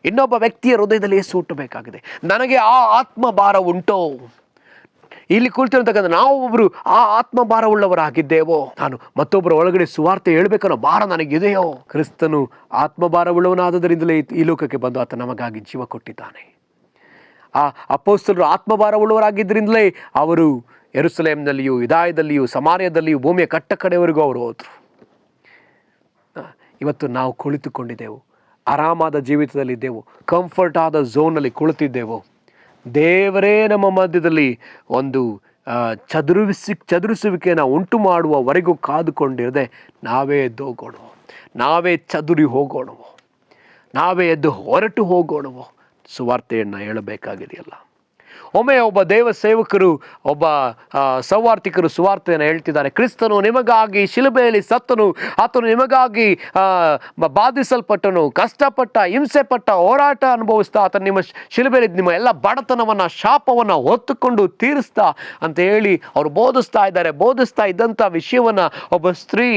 Speaker 1: ಇನ್ನೊಬ್ಬ ವ್ಯಕ್ತಿಯ ಹೃದಯದಲ್ಲಿ ಯೇಸು ಹುಟ್ಟಬೇಕಾಗಿದೆ. ನನಗೆ ಆ ಆತ್ಮಭಾರ ಉಂಟೋ? ಇಲ್ಲಿ ಕುಳಿತಿರ್ತಕ್ಕಂಥ ನಾವು ಒಬ್ಬರು ಆ ಆತ್ಮಭಾರವುಳ್ಳವರಾಗಿದ್ದೇವೋ? ನಾನು ಮತ್ತೊಬ್ಬರ ಒಳಗಡೆ ಸುವಾರ್ತೆ ಹೇಳ್ಬೇಕನ್ನೋ ಭಾರ ನನಗಿದೆಯೋ? ಕ್ರಿಸ್ತನು ಆತ್ಮಭಾರವುಳ್ಳವನಾದದರಿಂದಲೇ ಈ ಲೋಕಕ್ಕೆ ಬಂದು ಆತ ನಮಗಾಗಿ ಜೀವ ಕೊಟ್ಟಿದ್ದಾನೆ. ಆ ಅಪೊಸ್ತಲರು ಆತ್ಮಭಾರವುಳ್ಳವರಾಗಿದ್ದರಿಂದಲೇ ಅವರು ಯೆರೂಸಲೇಮಿನಲ್ಲಿಯೂ ಯೂದಾಯದಲ್ಲಿಯೂ ಸಮಾರ್ಯದಲ್ಲಿಯೂ ಭೂಮಿಯ ಕಟ್ಟ ಕಡೆಯವರೆಗೂ ಅವರು ಹೋದರು. ಇವತ್ತು ನಾವು ಕುಳಿತುಕೊಂಡಿದ್ದೆವು, ಆರಾಮಾದ ಜೀವಿತದಲ್ಲಿದ್ದೆವು, ಕಂಫರ್ಟ್ ಆದ ಝೋನಲ್ಲಿ ಕುಳಿತಿದ್ದೆವು. ದೇವರೇ ನಮ್ಮ ಮಧ್ಯದಲ್ಲಿ ಒಂದು ಚದುರಿಸುವಿಕೆಯನ್ನು ಉಂಟು ಮಾಡುವವರೆಗೂ ಕಾದುಕೊಂಡಿರದೆ ನಾವೇ ಎದ್ದು ಹೋಗೋಣವೋ, ನಾವೇ ಚದುರಿ ಹೋಗೋಣವೋ, ನಾವೇ ಎದ್ದು ಹೊರಟು ಹೋಗೋಣವೋ? ಸುವಾರ್ತೆಯನ್ನು ಹೇಳಬೇಕಾಗಿದೆಯಲ್ಲ. ಒಮ್ಮೆ ಒಬ್ಬ ದೇವ ಸೇವಕರು, ಒಬ್ಬ ಸೌವಾರ್ತಿಕರು ಸುವಾರ್ತೆಯನ್ನು ಹೇಳ್ತಿದ್ದಾರೆ. ಕ್ರಿಸ್ತನು ನಿಮಗಾಗಿ ಶಿಲುಬೆಯಲ್ಲಿ ಸತ್ತನು, ಆತನು ನಿಮಗಾಗಿ ಬಾಧಿಸಲ್ಪಟ್ಟನು, ಕಷ್ಟಪಟ್ಟ, ಹಿಂಸೆ ಪಟ್ಟ, ಹೋರಾಟ ಅನುಭವಿಸ್ತಾ ಆತನು ನಿಮ್ಮ ಶಿಲುಬೆಯಲ್ಲಿ ನಿಮ್ಮ ಎಲ್ಲ ಬಡತನವನ್ನು, ಶಾಪವನ್ನು ಹೊತ್ತುಕೊಂಡು ತೀರಿಸ್ತಾ ಅಂತ ಹೇಳಿ ಅವರು ಬೋಧಿಸ್ತಾ ಇದ್ದಂಥ ವಿಷಯವನ್ನು ಒಬ್ಬ ಸ್ತ್ರೀ,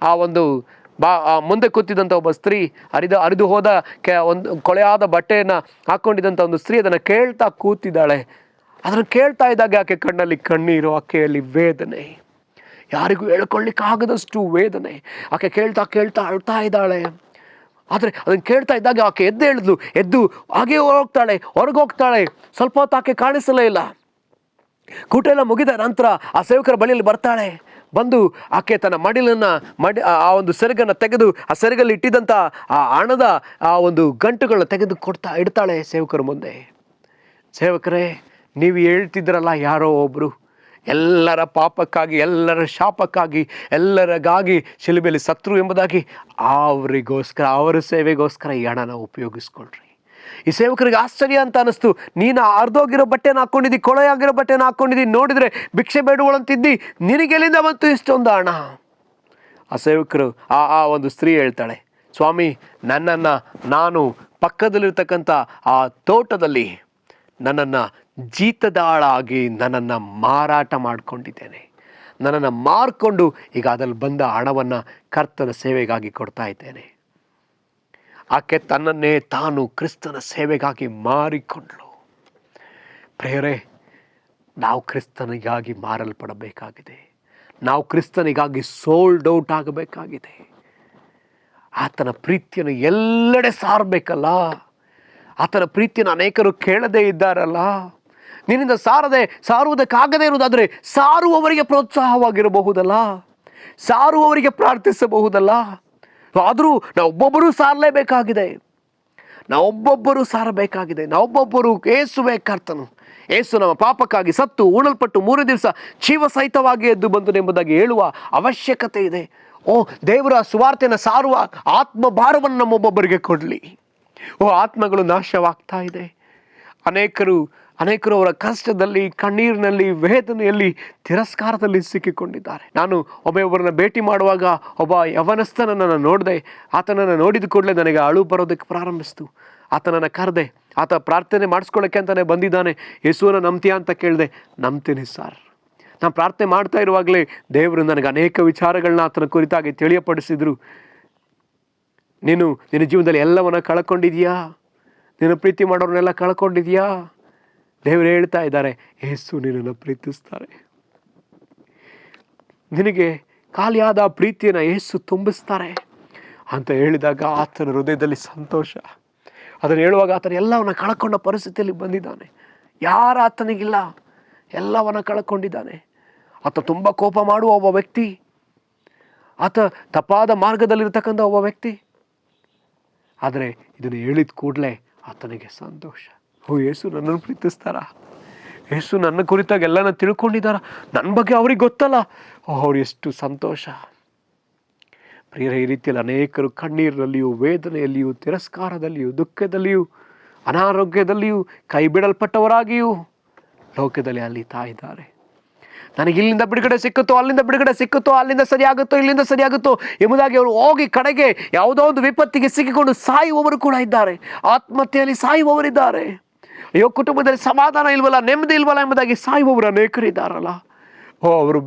Speaker 1: ಆ ಒಂದು ಮುಂದೆ ಕೂತಿದ್ದಂಥ ಒಬ್ಬ ಸ್ತ್ರೀ, ಹರಿದು ಹೋದ ಒಂದು ಕೊಳೆಯಾದ ಬಟ್ಟೆಯನ್ನು ಹಾಕ್ಕೊಂಡಿದ್ದಂಥ ಒಂದು ಸ್ತ್ರೀ ಅದನ್ನು ಕೇಳ್ತಾ ಕೂತಿದ್ದಾಳೆ. ಅದನ್ನು ಕೇಳ್ತಾ ಇದ್ದಾಗ ಆಕೆ ಕಣ್ಣಲ್ಲಿ ಕಣ್ಣೀರು, ಆಕೆಯಲ್ಲಿ ವೇದನೆ, ಯಾರಿಗೂ ಹೇಳ್ಕೊಳ್ಳಿಕ್ಕಾಗದಷ್ಟು ವೇದನೆ. ಆಕೆ ಕೇಳ್ತಾ ಅಳ್ತಾ ಇದ್ದಾಳೆ. ಆದರೆ ಅದನ್ನು ಕೇಳ್ತಾ ಇದ್ದಾಗ ಆಕೆ ಎದ್ದು ಹಾಗೆ ಹೊರಗೆ ಹೋಗ್ತಾಳೆ. ಸ್ವಲ್ಪ ಹೊತ್ತು ಆಕೆ ಕಾಣಿಸಲೇ ಇಲ್ಲ. ಕೂಟ ಎಲ್ಲ ಮುಗಿದ ನಂತರ ಆ ಸೇವಕರ ಬಳಿಯಲ್ಲಿ ಬರ್ತಾಳೆ. ಬಂದು ಆಕೆ ತನ್ನ ಆ ಒಂದು ಸೆರಗನ್ನು ತೆಗೆದು ಆ ಸೆರಗಲ್ಲಿ ಇಟ್ಟಿದ್ದಂಥ ಆ ಹಣದ ಆ ಒಂದು ಗಂಟುಗಳನ್ನ ತೆಗೆದು ಇಡ್ತಾಳೆ ಸೇವಕರ ಮುಂದೆ. ಸೇವಕರೇ, ನೀವು ಹೇಳ್ತಿದ್ರಲ್ಲ, ಯಾರೋ ಒಬ್ಬರು ಎಲ್ಲರ ಪಾಪಕ್ಕಾಗಿ, ಎಲ್ಲರ ಶಾಪಕ್ಕಾಗಿ, ಎಲ್ಲರಿಗಾಗಿ ಶಿಲುಬೆಯಲ್ಲಿ ಸತ್ರು ಎಂಬುದಾಗಿ, ಅವರಿಗೋಸ್ಕರ, ಅವರ ಸೇವೆಗೋಸ್ಕರ ಈ ಹಣನ ಉಪಯೋಗಿಸ್ಕೊಳ್ರಿ. ಈ ಸೇವಕರಿಗೆ ಆಶ್ಚರ್ಯ ಅಂತ ಅನಿಸ್ತು. ನೀನು ಅರ್ಧೋಗಿರೋ ಬಟ್ಟೆನ ಹಾಕ್ಕೊಂಡಿದ್ದಿ, ಕೊಳೆಯಾಗಿರೋ ಬಟ್ಟೆನ ಹಾಕ್ಕೊಂಡಿದ್ದಿ, ನೋಡಿದರೆ ಭಿಕ್ಷೆ ಬೇಡುವಳಂತಿದ್ದಿ, ನಿನಗೆಲ್ಲಿಂದ ಬಂತು ಇಷ್ಟೊಂದು ಹಣ? ಆ ಸೇವಕರು, ಆ ಒಂದು ಸ್ತ್ರೀ ಹೇಳ್ತಾಳೆ, ಸ್ವಾಮಿ, ನಾನು ಪಕ್ಕದಲ್ಲಿರ್ತಕ್ಕಂಥ ಆ ತೋಟದಲ್ಲಿ ನನ್ನನ್ನು ಜೀತದಾಳಾಗಿ ನನ್ನನ್ನು ಮಾರಾಟ ಮಾಡಿಕೊಂಡಿದ್ದೇನೆ. ನನ್ನನ್ನು ಮಾರ್ಕೊಂಡು ಈಗ ಅದರಲ್ಲಿ ಬಂದ ಹಣವನ್ನು ಕರ್ತನ ಸೇವೆಗಾಗಿ ಕೊಡ್ತಾ ಇದ್ದೇನೆ. ಆಕೆ ತನ್ನನ್ನೇ ತಾನು ಕ್ರಿಸ್ತನ ಸೇವೆಗಾಗಿ ಮಾರಿಕೊಂಡ್ಳು. ಪ್ರಿಯರೇ, ನಾವು ಕ್ರಿಸ್ತನಿಗಾಗಿ ಮಾರಲ್ಪಡಬೇಕಾಗಿದೆ. ನಾವು ಕ್ರಿಸ್ತನಿಗಾಗಿ ಸೋಲ್ಡ್ ಔಟ್ ಆಗಬೇಕಾಗಿದೆ. ಆತನ ಪ್ರೀತಿಯನ್ನು ಎಲ್ಲೆಡೆ ಸಾರಬೇಕಲ್ಲ. ಆತನ ಪ್ರೀತಿಯನ್ನು ಅನೇಕರು ಕೇಳದೇ ಇದ್ದಾರಲ್ಲ. ನಿನ್ನಿಂದ ಸಾರುವುದಕ್ಕಾಗದೇ ಇರುವುದಾದರೆ ಸಾರುವವರಿಗೆ ಪ್ರೋತ್ಸಾಹವಾಗಿರಬಹುದಲ್ಲ, ಸಾರುವವರಿಗೆ ಪ್ರಾರ್ಥಿಸಬಹುದಲ್ಲ. ಆದರೂ ನಾವೊಬ್ಬೊಬ್ಬರೂ ಸಾರಲೇಬೇಕಾಗಿದೆ. ನಾವೊಬ್ಬೊಬ್ಬರು ಏಸುವೆ ಕರ್ತನು. ಏಸು ನಮ್ಮ ಪಾಪಕ್ಕಾಗಿ ಸತ್ತು ಉಣಲ್ಪಟ್ಟು 3 ದಿವಸ ಜೀವಸಹಿತವಾಗಿ ಎದ್ದು ಬಂದನು ಎಂಬುದಾಗಿ ಹೇಳುವ ಅವಶ್ಯಕತೆ ಇದೆ. ದೇವರ ಸುವಾರ್ತೆಯನ್ನು ಸಾರುವ ಆತ್ಮಭಾರವನ್ನು ನಮ್ಮೊಬ್ಬೊಬ್ಬರಿಗೆ ಕೊಡಲಿ. ಆತ್ಮಗಳು ನಾಶವಾಗ್ತಾ ಇದೆ. ಅನೇಕರು ಅವರ ಕಷ್ಟದಲ್ಲಿ, ಕಣ್ಣೀರಿನಲ್ಲಿ, ವೇದನೆಯಲ್ಲಿ, ತಿರಸ್ಕಾರದಲ್ಲಿ ಸಿಕ್ಕಿಕೊಂಡಿದ್ದಾರೆ. ನಾನು ಒಬ್ಬೊಬ್ಬರನ್ನ ಭೇಟಿ ಮಾಡುವಾಗ ಒಬ್ಬ ಯವನಸ್ಥನನ್ನು ನೋಡಿದೆ. ಆತನನ್ನು ನೋಡಿದ ಕೂಡಲೇ ನನಗೆ ಅಳು ಬರೋದಕ್ಕೆ ಪ್ರಾರಂಭಿಸ್ತು. ಆತನನ್ನು ಕರೆದೆ. ಆತ ಪ್ರಾರ್ಥನೆ ಮಾಡಿಸ್ಕೊಳ್ಳೋಕ್ಕೆ ಅಂತಲೇ ಬಂದಿದ್ದಾನೆ. ಯೇಸುವನ್ನ ನಂಬ್ತೀಯಾ ಅಂತ ಕೇಳಿದೆ. ನಂಬ್ತೀನಿ ಸರ್. ನಾನು ಪ್ರಾರ್ಥನೆ ಮಾಡ್ತಾ ಇರುವಾಗಲೇ ದೇವರು ನನಗೆ ಅನೇಕ ವಿಚಾರಗಳನ್ನ ಆತನ ಕುರಿತಾಗಿ ತಿಳಿಯಪಡಿಸಿದ್ರು. ನಿನ್ನ ಜೀವನದಲ್ಲಿ ಎಲ್ಲವನ್ನ ಕಳ್ಕೊಂಡಿದ್ಯಾ? ನಿನ್ನ ಪ್ರೀತಿ ಮಾಡೋರನ್ನೆಲ್ಲ ಕಳ್ಕೊಂಡಿದ್ಯಾ? ದೇವರು ಹೇಳ್ತಾ ಇದ್ದಾರೆ, ಯೇಸು ನಿನ್ನನ್ನು ಪ್ರೀತಿಸ್ತಾರೆ. ನಿನಗೆ ಖಾಲಿಯಾದ ಪ್ರೀತಿಯನ್ನು ಯೇಸು ತುಂಬಿಸ್ತಾರೆ ಅಂತ ಹೇಳಿದಾಗ ಆತನ ಹೃದಯದಲ್ಲಿ ಸಂತೋಷ. ಅದನ್ನು ಹೇಳುವಾಗ ಆತನ ಎಲ್ಲವನ್ನ ಕಳ್ಕೊಂಡ ಪರಿಸ್ಥಿತಿಯಲ್ಲಿ ಬಂದಿದ್ದಾನೆ. ಯಾರ ಆತನಿಗಿಲ್ಲ, ಎಲ್ಲವನ್ನ ಕಳ್ಕೊಂಡಿದ್ದಾನೆ. ಆತ ತುಂಬ ಕೋಪ ಮಾಡುವ ಒಬ್ಬ ವ್ಯಕ್ತಿ, ಆತ ತಪ್ಪಾದ ಮಾರ್ಗದಲ್ಲಿರ್ತಕ್ಕಂಥ ಒಬ್ಬ ವ್ಯಕ್ತಿ. ಆದರೆ ಇದನ್ನು ಹೇಳಿದ ಕೂಡಲೇ ಆತನಿಗೆ ಸಂತೋಷ. ಯೇಸು ನನ್ನನ್ನು ಪ್ರೀತಿಸ್ತಾರ, ಯೇಸು ನನ್ನ ಕುರಿತಾಗ ಎಲ್ಲನ ತಿಳ್ಕೊಂಡಿದ್ದಾರ, ನನ್ನ ಬಗ್ಗೆ ಅವ್ರಿಗೆ ಗೊತ್ತಲ್ಲ. ಅವ್ರು ಎಷ್ಟು ಸಂತೋಷ. ಪ್ರಿಯರೇ, ಈ ರೀತಿಯಲ್ಲಿ ಅನೇಕರು ಕಣ್ಣೀರಿನಲ್ಲಿಯೂ, ವೇದನೆಯಲ್ಲಿಯೂ, ತಿರಸ್ಕಾರದಲ್ಲಿಯೂ, ದುಃಖದಲ್ಲಿಯೂ, ಅನಾರೋಗ್ಯದಲ್ಲಿಯೂ, ಕೈ ಬಿಡಲ್ಪಟ್ಟವರಾಗಿಯೂ ಲೋಕದಲ್ಲಿ ಅಲಿತಾ ಇದ್ದಾರೆ. ನನಗೆ ಇಲ್ಲಿಂದ ಬಿಡುಗಡೆ ಸಿಕ್ಕುತ್ತೋ, ಅಲ್ಲಿಂದ ಬಿಡುಗಡೆ ಸಿಕ್ಕುತ್ತೋ, ಅಲ್ಲಿಂದ ಸರಿಯಾಗುತ್ತೋ, ಇಲ್ಲಿಂದ ಸರಿಯಾಗುತ್ತೋ ಎಂಬುದಾಗಿ ಅವರು ಹೋಗಿ ಕಡೆಗೆ ಯಾವುದೋ ಒಂದು ವಿಪತ್ತಿಗೆ ಸಿಕ್ಕಿಕೊಂಡು ಸಾಯುವವರು ಕೂಡ ಇದ್ದಾರೆ. ಆತ್ಮಹತ್ಯೆಯಲ್ಲಿ ಸಾಯುವವರಿದ್ದಾರೆ. ಅಯ್ಯೋ, ಕುಟುಂಬದಲ್ಲಿ ಸಮಾಧಾನ ಇಲ್ವಲ್ಲ, ನೆಮ್ಮದಿ ಇಲ್ವಲ್ಲ ಎಂಬುದಾಗಿ ಸಾಯುವವರು ಅನೇಕರಿದ್ದಾರಲ್ಲ. ಅವರು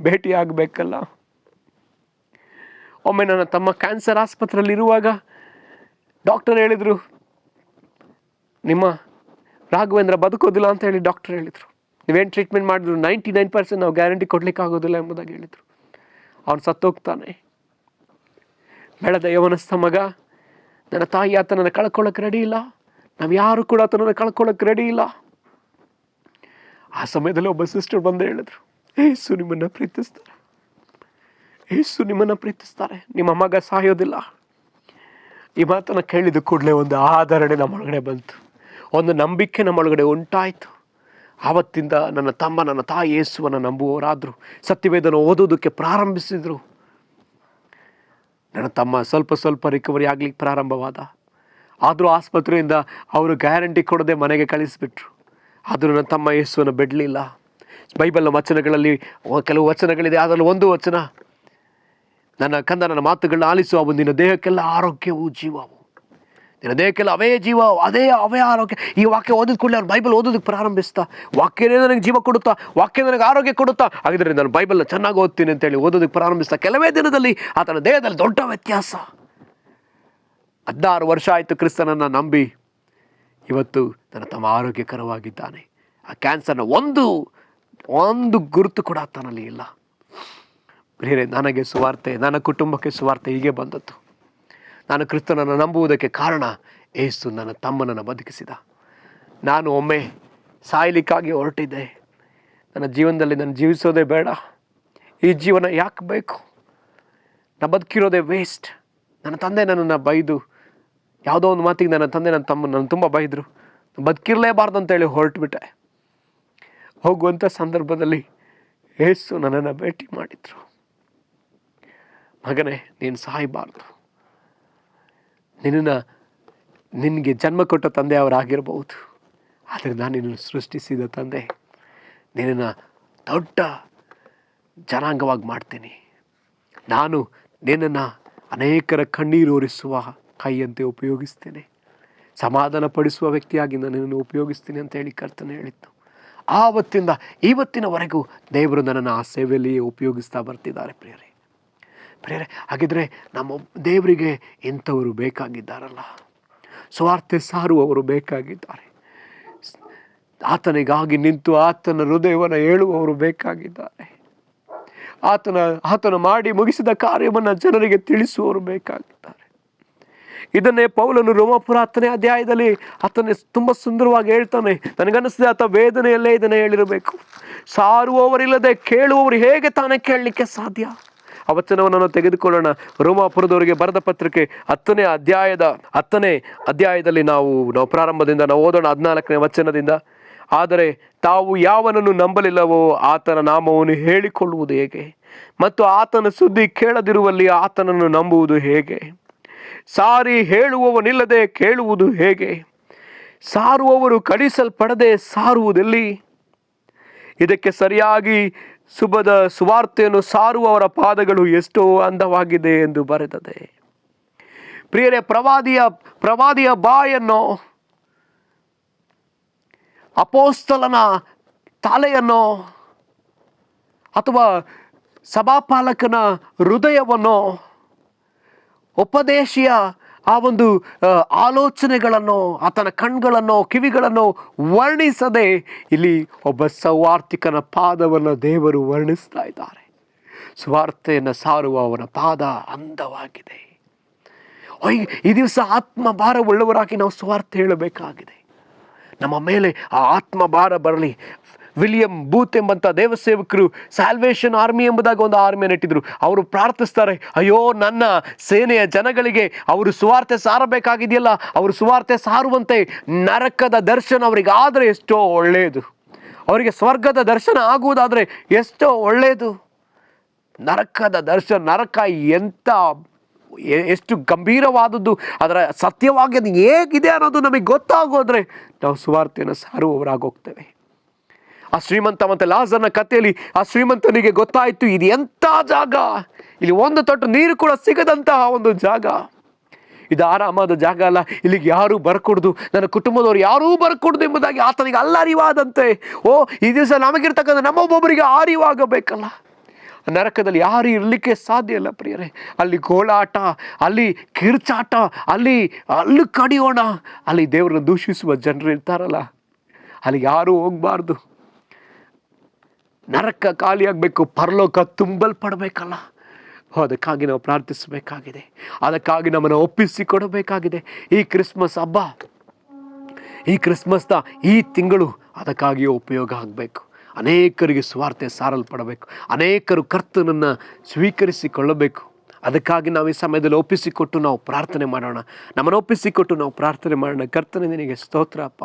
Speaker 1: ಭೇಟಿಯಾಗಬೇಕಲ್ಲ. ಒಮ್ಮೆ ನನ್ನ ತಮ್ಮ ಕ್ಯಾನ್ಸರ್ ಆಸ್ಪತ್ರೆಯಲ್ಲಿ ಇರುವಾಗ ಡಾಕ್ಟರ್ ಹೇಳಿದರು, ನಿಮ್ಮ ರಾಘವೇಂದ್ರ ಬದುಕೋದಿಲ್ಲ ಅಂತ ಹೇಳಿ ಡಾಕ್ಟರ್ ಹೇಳಿದರು. ನೀವೇನು ಟ್ರೀಟ್ಮೆಂಟ್ ಮಾಡಿದ್ರು 99% ನಾವು ಗ್ಯಾರಂಟಿ ಕೊಡ್ಲಿಕ್ಕೆ ಆಗೋದಿಲ್ಲ ಎಂಬುದಾಗಿ ಹೇಳಿದರು. ಅವನು ಸತ್ತೋಗ್ತಾನೆ. ಬೆಳೆದ ಯವನಸ್ಥ ಮಗ. ನನ್ನ ತಾಯಿ ಆತನನ್ನು ಕಳ್ಕೊಳ್ಳೋಕೆ ರೆಡಿ ಇಲ್ಲ. ನಾವು ಯಾರು ಕೂಡ ಆತನನ್ನು ಕಳ್ಕೊಳ್ಳೋಕೆ ರೆಡಿ ಇಲ್ಲ. ಆ ಸಮಯದಲ್ಲಿ ಒಬ್ಬ ಸಿಸ್ಟರ್ ಬಂದು ಹೇಳಿದ್ರು, ಯೇಸು ನಿಮ್ಮನ್ನು ಪ್ರೀತಿಸ್ತಾರೆ, ಯೇಸು ನಿಮ್ಮನ್ನು ಪ್ರೀತಿಸ್ತಾರೆ, ನಿಮ್ಮ ಮಗ ಸಾಯೋದಿಲ್ಲ. ಈ ಮಾತನ್ನು ಕೇಳಿದ ಕೂಡಲೇ ಒಂದು ಆಧರಣೆ ನಮ್ಮೊಳಗಡೆ ಬಂತು, ಒಂದು ನಂಬಿಕೆ ನಮ್ಮೊಳಗಡೆ ಉಂಟಾಯಿತು. ಆವತ್ತಿಂದ ನನ್ನ ತಮ್ಮ, ನನ್ನ ತಾಯಿ ಯೇಸುವನ್ನು ನಂಬುವವರಾದರು. ಸತ್ಯವೇದನ ಓದೋದಕ್ಕೆ ಪ್ರಾರಂಭಿಸಿದರು. ನನ್ನ ತಮ್ಮ ಸ್ವಲ್ಪ ರಿಕವರಿ ಆಗ್ಲಿಕ್ಕೆ ಪ್ರಾರಂಭವಾದ. ಆದರೂ ಆಸ್ಪತ್ರೆಯಿಂದ ಅವರು ಗ್ಯಾರಂಟಿ ಕೊಡದೆ ಮನೆಗೆ ಕಳಿಸಿಬಿಟ್ರು. ಆದರೂ ನನ್ನ ತಮ್ಮ ಯೇಸುವನ್ನು ಬಿಡಲಿಲ್ಲ. ಬೈಬಲ್ನ ವಚನಗಳಲ್ಲಿ ಕೆಲವು ವಚನಗಳಿದೆ, ಅದರಲ್ಲಿ ಒಂದು ವಚನ, ನನ್ನ ಕಂದ ನನ್ನ ಮಾತುಗಳನ್ನ ಆಲಿಸುವ, ನಿನ್ನ ದೇಹಕ್ಕೆಲ್ಲ ಆರೋಗ್ಯವು ಜೀವವು, ನಿನ್ನ ದೇಹಕ್ಕೆಲ್ಲ ಅವೇ ಜೀವ, ಅವೇ ಆರೋಗ್ಯ. ಈ ವಾಕ್ಯ ಓದಿದ ಕೂಡಲೇ ಅವ್ರು ಬೈಬಲ್ ಓದೋದಕ್ಕೆ ಪ್ರಾರಂಭಿಸ್ತಾ, ವಾಕ್ಯನೇ ನನಗೆ ಜೀವ ಕೊಡುತ್ತಾ, ವಾಕ್ಯ ನನಗೆ ಆರೋಗ್ಯ ಕೊಡುತ್ತಾ, ಹಾಗಿದ್ರೆ ನಾನು ಬೈಬಲ್ನ ಚೆನ್ನಾಗಿ ಓದ್ತೀನಿ ಅಂತೇಳಿ ಓದೋದಕ್ಕೆ ಪ್ರಾರಂಭಿಸ್ತಾ ಕೆಲವೇ ದಿನದಲ್ಲಿ ಆತನ ದೇಹದಲ್ಲಿ ದೊಡ್ಡ ವ್ಯತ್ಯಾಸ. 16 ವರ್ಷ ಆಯಿತು ಕ್ರಿಸ್ತನನ್ನು ನಂಬಿ, ಇವತ್ತು ನನ್ನ ತಮ್ಮ ಆರೋಗ್ಯಕರವಾಗಿದ್ದಾನೆ. ಆ ಕ್ಯಾನ್ಸರ್ನ ಒಂದು ಗುರುತು ಕೂಡ ಆತನಲ್ಲಿ ಇಲ್ಲ. ಪ್ರಿಯರೇ, ನನಗೆ ಸುವಾರ್ತೆ, ನನ್ನ ಕುಟುಂಬಕ್ಕೆ ಸುವಾರ್ತೆ ಹೀಗೆ ಬಂದದ್ದು. ನಾನು ಕ್ರಿಸ್ತನನ್ನು ನಂಬುವುದಕ್ಕೆ ಕಾರಣ ಯೇಸು ನನ್ನ ತಮ್ಮನನ್ನು ಬದುಕಿಸಿದ. ನಾನು ಒಮ್ಮೆ ಸಾಯಲಿಕ್ಕಾಗಿ ಹೊರಟಿದ್ದೆ. ನನ್ನ ಜೀವನದಲ್ಲಿ ನಾನು ಜೀವಿಸೋದೇ ಬೇಡ, ಈ ಜೀವನ ಯಾಕೆ ಬೇಕು, ನಾನು ಬದುಕಿರೋದೇ ವೇಸ್ಟ್. ನನ್ನ ತಂದೆ ನನ್ನನ್ನು ಬೈದು, ಯಾವುದೋ ಒಂದು ಮಾತಿಗೆ ನನ್ನ ತಂದೆ ನನ್ನ ತಮ್ಮ ನನ್ನ ತುಂಬ ಬೈದರು. ಬದುಕಿರಲೇಬಾರ್ದು ಅಂತೇಳಿ ಹೊರಟುಬಿಟ್ಟೆ. ಹೋಗುವಂಥ ಸಂದರ್ಭದಲ್ಲಿ ಯೇಸು ನನ್ನನ್ನು ಭೇಟಿ ಮಾಡಿದರು. ಮಗನೇ, ನೀನು ಸಾಯಬಾರ್ದು. ನಿನಗೆ ಜನ್ಮ ಕೊಟ್ಟ ತಂದೆ ಅವರಾಗಿರ್ಬೋದು, ಆದರೆ ನಾನು ನಿನ್ನನ್ನು ಸೃಷ್ಟಿಸಿದ ತಂದೆ, ನಿನ್ನನ್ನು ದೊಡ್ಡ ಜನಾಂಗವಾಗಿ ಮಾಡ್ತೀನಿ. ನಾನು ನಿನ್ನನ್ನು ಅನೇಕರ ಕಣ್ಣೀರು ಒರೆಸುವ ಕೈಯಂತೆ ಉಪಯೋಗಿಸ್ತೇನೆ, ಸಮಾಧಾನ ಪಡಿಸುವ ವ್ಯಕ್ತಿಯಾಗಿ ನಾನು ನಿನ್ನನ್ನು ಉಪಯೋಗಿಸ್ತೀನಿ ಅಂತೇಳಿ ಕರ್ತನೆ ಹೇಳಿದ್ದು. ಆವತ್ತಿಂದ ಇವತ್ತಿನವರೆಗೂ ದೇವರು ನನ್ನನ್ನು ಆ ಸೇವೆಯಲ್ಲಿಯೇ ಉಪಯೋಗಿಸ್ತಾ ಬರ್ತಿದ್ದಾರೆ. ಪ್ರಿಯರೇ, ಹಾಗಿದ್ರೆ ನಮ್ಮ ದೇವರಿಗೆ ಇಂಥವರು ಬೇಕಾಗಿದ್ದಾರಲ್ಲ, ಸ್ವಾರ್ಥ ಸಾರುವವರು ಬೇಕಾಗಿದ್ದಾರೆ. ಆತನಿಗಾಗಿ ನಿಂತು ಆತನ ಹೃದಯವನ್ನು ಹೇಳುವವರು ಬೇಕಾಗಿದ್ದಾರೆ. ಆತನ ಮಾಡಿ ಮುಗಿಸಿದ ಕಾರ್ಯವನ್ನು ಜನರಿಗೆ ತಿಳಿಸುವವರು ಬೇಕಾಗಿದ್ದಾರೆ. ಇದನ್ನೇ ಪೌಲನು ರೋಮಾಪುರ 10ನೇ ಅಧ್ಯಾಯದಲ್ಲಿ ಆತನೇ ತುಂಬ ಸುಂದರವಾಗಿ ಹೇಳ್ತಾನೆ. ನನಗನ್ನಿಸಿದೆ ಆತ ವೇದನೆಯಲ್ಲೇ ಇದನ್ನು ಹೇಳಿರಬೇಕು. ಸಾರುವವರಿಲ್ಲದೆ ಕೇಳುವವರು ಹೇಗೆ ತಾನೇ ಕೇಳಲಿಕ್ಕೆ ಸಾಧ್ಯ? ಆ ವಚನವನ್ನು ತೆಗೆದುಕೊಳ್ಳೋಣ. ರೋಮಾಪುರದವರಿಗೆ ಬರೆದ ಪತ್ರಿಕೆ 10ನೇ ಅಧ್ಯಾಯದಲ್ಲಿ ನಾವು ಪ್ರಾರಂಭದಿಂದ ನಾವು ಓದೋಣ. 14ನೇ ವಚನದಿಂದ, ಆದರೆ ತಾವು ಯಾವನನ್ನು ನಂಬಲಿಲ್ಲವೋ ಆತನ ನಾಮವನ್ನು ಹೇಳಿಕೊಳ್ಳುವುದು ಹೇಗೆ? ಮತ್ತು ಆತನ ಸುದ್ದಿ ಕೇಳದಿರುವಲ್ಲಿ ಆತನನ್ನು ನಂಬುವುದು ಹೇಗೆ? ಸಾರಿ ಹೇಳುವವನಿಲ್ಲದೆ ಕೇಳುವುದು ಹೇಗೆ? ಸಾರುವವರು ಕಳಿಸಲ್ಪಡದೆ ಸಾರುವುದೆಲ್ಲಿ? ಇದಕ್ಕೆ ಸರಿಯಾಗಿ ಶುಭದ ಸುವಾರ್ತೆಯನ್ನು ಸಾರುವವರ ಪಾದಗಳು ಎಷ್ಟೋ ಅಂದವಾಗಿದೆ ಎಂದು ಬರೆದದೆ. ಪ್ರಿಯರೇ, ಪ್ರವಾದಿಯ ಬಾಯನ್ನು, ಅಪೋಸ್ತಲನ ತಲೆಯನ್ನು, ಅಥವಾ ಸಭಾಪಾಲಕನ ಹೃದಯವನ್ನು, ಉಪದೇಶಿಯ ಆ ಒಂದು ಆಲೋಚನೆಗಳನ್ನು, ಆತನ ಕಣ್ಗಳನ್ನು, ಕಿವಿಗಳನ್ನು ವರ್ಣಿಸದೆ ಇಲ್ಲಿ ಒಬ್ಬ ಸೌವಾರ್ತಿಕನ ಪಾದವನ್ನು ದೇವರು ವರ್ಣಿಸ್ತಾ ಇದ್ದಾರೆ. ಸುವಾರ್ತೆಯನ್ನು ಸಾರುವ ಅವನ ಪಾದ ಅಂದವಾಗಿದೆ. ಈ ದಿವಸ ಆತ್ಮ ಭಾರವುಳ್ಳವರಾಗಿ ನಾವು ಸುವಾರ್ತೆ ಹೇಳಬೇಕಾಗಿದೆ. ನಮ್ಮ ಮೇಲೆ ಆ ಆತ್ಮ ಭಾರ ಬರಲಿ. ವಿಲಿಯಂ ಬೂತ್ ಎಂಬಂಥ ದೇವಸೇವಕರು ಸ್ಯಾಲ್ವೇಷನ್ ಆರ್ಮಿ ಎಂಬುದಾಗಿ ಒಂದು ಆರ್ಮಿಯನ್ನು ಇಟ್ಟಿದ್ರು. ಅವರು ಪ್ರಾರ್ಥಿಸ್ತಾರೆ, ಅಯ್ಯೋ ನನ್ನ ಸೇನೆಯ ಜನಗಳಿಗೆ ಅವರು ಸುವಾರ್ತೆ ಸಾರಬೇಕಾಗಿದೆಯಲ್ಲ, ಅವರು ಸುವಾರ್ತೆ ಸಾರುವಂತೆ ನರಕದ ದರ್ಶನ ಅವರಿಗಾದರೆ ಎಷ್ಟೋ ಒಳ್ಳೆಯದು, ಅವರಿಗೆ ಸ್ವರ್ಗದ ದರ್ಶನ ಆಗುವುದಾದರೆ ಎಷ್ಟೋ ಒಳ್ಳೆಯದು. ನರಕದ ದರ್ಶನ, ನರಕ ಎಷ್ಟು ಗಂಭೀರವಾದದ್ದು, ಅದರ ಸತ್ಯವಾಗಿ ಅದು ಹೇಗಿದೆ ಅನ್ನೋದು ನಮಗೆ ಗೊತ್ತಾಗೋದ್ರೆ ನಾವು ಸುವಾರ್ತೆಯನ್ನು ಸಾರುವವರಾಗೋಗ್ತೇವೆ. ಆ ಶ್ರೀಮಂತ ಮತ್ತು ಲಾಜರ್ನ ಕಥೆಯಲ್ಲಿ ಆ ಶ್ರೀಮಂತನಿಗೆ ಗೊತ್ತಾಯಿತು, ಇದು ಎಂಥ ಜಾಗ, ಇಲ್ಲಿ ಒಂದು ತೊಟ್ಟು ನೀರು ಕೂಡ ಸಿಗದಂತಹ ಒಂದು ಜಾಗ, ಇದು ಆರಾಮಾದ ಜಾಗ ಅಲ್ಲ, ಇಲ್ಲಿಗೆ ಯಾರೂ ಬರ್ಕೊಡ್ದು, ನನ್ನ ಕುಟುಂಬದವರು ಯಾರೂ ಬರ್ಕೊಡ್ದು ಎಂಬುದಾಗಿ ಆತನಿಗೆ ಅರಿವಾದಂತೆ. ಈ ದಿವಸ ನಮಗಿರ್ತಕ್ಕಂಥ ನಮ್ಮೊಬ್ಬೊಬ್ಬರಿಗೆ ಅರಿವಾಗಬೇಕಲ್ಲ. ನರಕದಲ್ಲಿ ಯಾರು ಇರಲಿಕ್ಕೆ ಸಾಧ್ಯ ಇಲ್ಲ ಪ್ರಿಯರೇ. ಅಲ್ಲಿ ಗೋಳಾಟ, ಅಲ್ಲಿ ಕಿರ್ಚಾಟ, ಅಲ್ಲಿ ಕಡಿಯೋಣ, ಅಲ್ಲಿ ದೇವರನ್ನು ದೂಷಿಸುವ ಜನರು ಇರ್ತಾರಲ್ಲ, ಅಲ್ಲಿ ಯಾರೂ ಹೋಗಬಾರ್ದು. ನರಕ ಖಾಲಿಯಾಗಬೇಕು, ಪರಲೋಕ ತುಂಬಲ್ಪಡಬೇಕಲ್ಲ. ಅದಕ್ಕಾಗಿ ನಾವು ಪ್ರಾರ್ಥಿಸಬೇಕಾಗಿದೆ, ಅದಕ್ಕಾಗಿ ನಮ್ಮನ್ನು ಒಪ್ಪಿಸಿಕೊಡಬೇಕಾಗಿದೆ. ಈ ಕ್ರಿಸ್ಮಸ್ ಹಬ್ಬ, ಈ ಕ್ರಿಸ್ಮಸ್ನ ಈ ತಿಂಗಳು ಅದಕ್ಕಾಗಿಯೇ ಉಪಯೋಗ ಆಗಬೇಕು. ಅನೇಕರಿಗೆ ಸ್ವಾರ್ಥ ಸಾರಲ್ಪಡಬೇಕು, ಅನೇಕರು ಕರ್ತನನ್ನು ಸ್ವೀಕರಿಸಿಕೊಳ್ಳಬೇಕು. ಅದಕ್ಕಾಗಿ ನಾವು ಈ ಸಮಯದಲ್ಲಿ ಒಪ್ಪಿಸಿಕೊಟ್ಟು ನಾವು ಪ್ರಾರ್ಥನೆ ಮಾಡೋಣ. ನಮ್ಮನ್ನು ಒಪ್ಪಿಸಿಕೊಟ್ಟು ನಾವು ಪ್ರಾರ್ಥನೆ ಮಾಡೋಣ. ಕರ್ತನೆ, ನಿನಗೆ ಸ್ತೋತ್ರ ಅಪ್ಪ.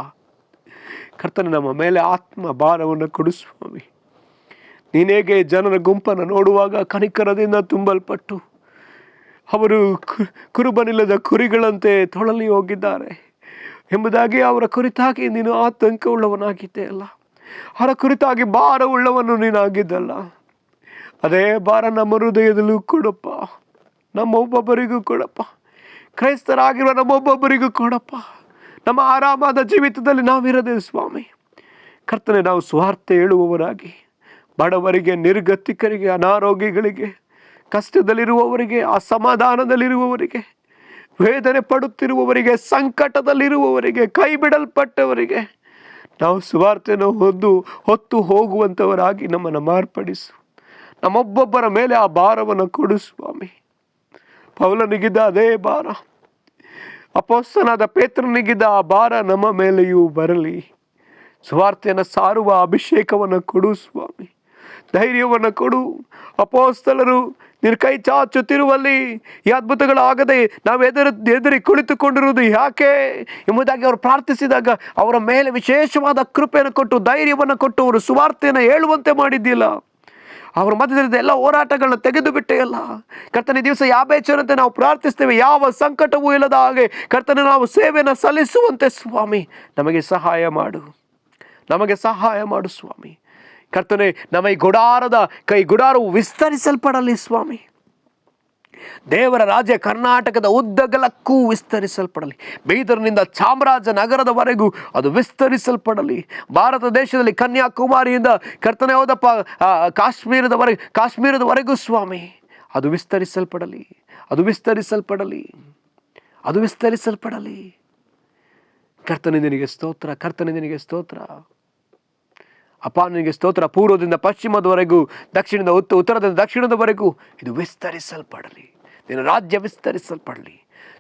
Speaker 1: ಕರ್ತನೆ, ನಮ್ಮ ಮೇಲೆ ಆತ್ಮ ಭಾರವನ್ನು ಕೊಡು ಸ್ವಾಮಿ. ನೀನೇಗೆ ಜನರ ಗುಂಪನ್ನು ನೋಡುವಾಗ ಕನಿಕರದಿಂದ ತುಂಬಲ್ಪಟ್ಟು ಅವರು ಕುರುಬನಿಲ್ಲದ ಕುರಿಗಳಂತೆ ತೊಳಲಿ ಹೋಗಿದ್ದಾರೆ. ಎಂಬುದಾಗಿ ಅವರ ಕುರಿತಾಗಿ ನೀನು ಆತಂಕವುಳ್ಳವನಾಗಿದ್ದೆ ಅಲ್ಲ, ಅವರ ಕುರಿತಾಗಿ ಭಾರವುಳ್ಳವನು ನೀನಾಗಿದ್ದಲ್ಲ. ಅದೇ ಭಾರ ನಮ್ಮ ಹೃದಯದಲ್ಲೂ ಕೊಡಪ್ಪ, ನಮ್ಮೊಬ್ಬೊಬ್ಬರಿಗೂ ಕೊಡಪ್ಪ, ಕ್ರೈಸ್ತರಾಗಿರುವ ನಮ್ಮೊಬ್ಬೊಬ್ಬರಿಗೂ ಕೊಡಪ್ಪ. ನಮ್ಮ ಆರಾಮಾದ ಜೀವಿತದಲ್ಲಿ ನಾವಿರದೆ ಸ್ವಾಮಿ ಕರ್ತನೆ, ನಾವು ಸ್ವಾರ್ಥ ಹೇಳುವವರಾಗಿ ಬಡವರಿಗೆ, ನಿರ್ಗತಿಕರಿಗೆ, ಅನಾರೋಗ್ಯಗಳಿಗೆ, ಕಷ್ಟದಲ್ಲಿರುವವರಿಗೆ, ಅಸಮಾಧಾನದಲ್ಲಿರುವವರಿಗೆ, ವೇದನೆ ಪಡುತ್ತಿರುವವರಿಗೆ, ಸಂಕಟದಲ್ಲಿರುವವರಿಗೆ, ಕೈ ಬಿಡಲ್ಪಟ್ಟವರಿಗೆ ನಾವು ಸುವಾರ್ತೆಯನ್ನು ಹೊತ್ತು ಹೋಗುವಂಥವರಾಗಿ ನಮ್ಮನ್ನು ಮಾರ್ಪಡಿಸು. ನಮ್ಮೊಬ್ಬೊಬ್ಬರ ಮೇಲೆ ಆ ಭಾರವನ್ನು ಕೊಡು ಸ್ವಾಮಿ. ಪೌಲನಿಗಿದ್ದ ಅದೇ ಭಾರ, ಅಪೊಸ್ತಲನಾದ ಪೇತ್ರನಿಗಿದ್ದ ಆ ಭಾರ ನಮ್ಮ ಮೇಲೆಯೂ ಬರಲಿ. ಸುವಾರ್ತೆಯನ್ನು ಸಾರುವ ಅಭಿಷೇಕವನ್ನು ಕೊಡು ಸ್ವಾಮಿ, ಧೈರ್ಯವನ್ನು ಕೊಡು. ಅಪೊಸ್ತಲರು ನೀನು ಕೈ ಚಾಚುತ್ತಿರುವಲ್ಲಿ ಈ ಅದ್ಭುತಗಳಾಗದೆ ನಾವು ಎದುರಿ ಕುಳಿತುಕೊಂಡಿರುವುದು ಯಾಕೆ ಎಂಬುದಾಗಿ ಅವರು ಪ್ರಾರ್ಥಿಸಿದಾಗ ಅವರ ಮೇಲೆ ವಿಶೇಷವಾದ ಕೃಪೆಯನ್ನು ಕೊಟ್ಟು, ಧೈರ್ಯವನ್ನು ಕೊಟ್ಟು, ಅವರು ಸುವಾರ್ತೆಯನ್ನು ಹೇಳುವಂತೆ ಮಾಡಿದ್ದಿಲ್ಲ. ಅವರ ಮಧ್ಯದಲ್ಲಿ ಎಲ್ಲ ಹೋರಾಟಗಳನ್ನ ತೆಗೆದು ಬಿಟ್ಟೆಯಲ್ಲ ಕರ್ತನೆ. ದಿವಸ ಯಾಬೇಚರಂತೆ ನಾವು ಪ್ರಾರ್ಥಿಸ್ತೇವೆ, ಯಾವ ಸಂಕಟವೂ ಇಲ್ಲದ ಹಾಗೆ ಕರ್ತನೆ ನಾವು ಸೇವೆಯನ್ನು ಸಲ್ಲಿಸುವಂತೆ ಸ್ವಾಮಿ ನಮಗೆ ಸಹಾಯ ಮಾಡು, ನಮಗೆ ಸಹಾಯ ಮಾಡು ಸ್ವಾಮಿ. ಕರ್ತನೆ, ನಮ್ಮ ಈ ಗುಡಾರವು ವಿಸ್ತರಿಸಲ್ಪಡಲಿ ಸ್ವಾಮಿ. ದೇವರ ರಾಜ್ಯ ಕರ್ನಾಟಕದ ಉದ್ದಗಲಕ್ಕೂ ವಿಸ್ತರಿಸಲ್ಪಡಲಿ. ಬೀದರ್ನಿಂದ ಚಾಮರಾಜನಗರದವರೆಗೂ ಅದು ವಿಸ್ತರಿಸಲ್ಪಡಲಿ. ಭಾರತ ದೇಶದಲ್ಲಿ ಕನ್ಯಾಕುಮಾರಿಯಿಂದ ಕರ್ತನೆ ಹೋದಪ್ಪ ಕಾಶ್ಮೀರದವರೆಗೂ ಸ್ವಾಮಿ ಅದು ವಿಸ್ತರಿಸಲ್ಪಡಲಿ, ಅದು ವಿಸ್ತರಿಸಲ್ಪಡಲಿ, ಅದು ವಿಸ್ತರಿಸಲ್ಪಡಲಿ. ಕರ್ತನೆ ನಿನಗೆ ಸ್ತೋತ್ರ, ಕರ್ತನೆ ನಿನಗೆ ಸ್ತೋತ್ರ ಅಪ್ಪ, ನಿನಗೆ ಸ್ತೋತ್ರ. ಪೂರ್ವದಿಂದ ಪಶ್ಚಿಮದವರೆಗೂ, ದಕ್ಷಿಣದಿಂದ ಉತ್ತರದಿಂದ ದಕ್ಷಿಣದವರೆಗೂ ಇದು ವಿಸ್ತರಿಸಲ್ಪಡಲಿ. ನಿನ್ನ ರಾಜ್ಯ ವಿಸ್ತರಿಸಲ್ಪಡಲಿ.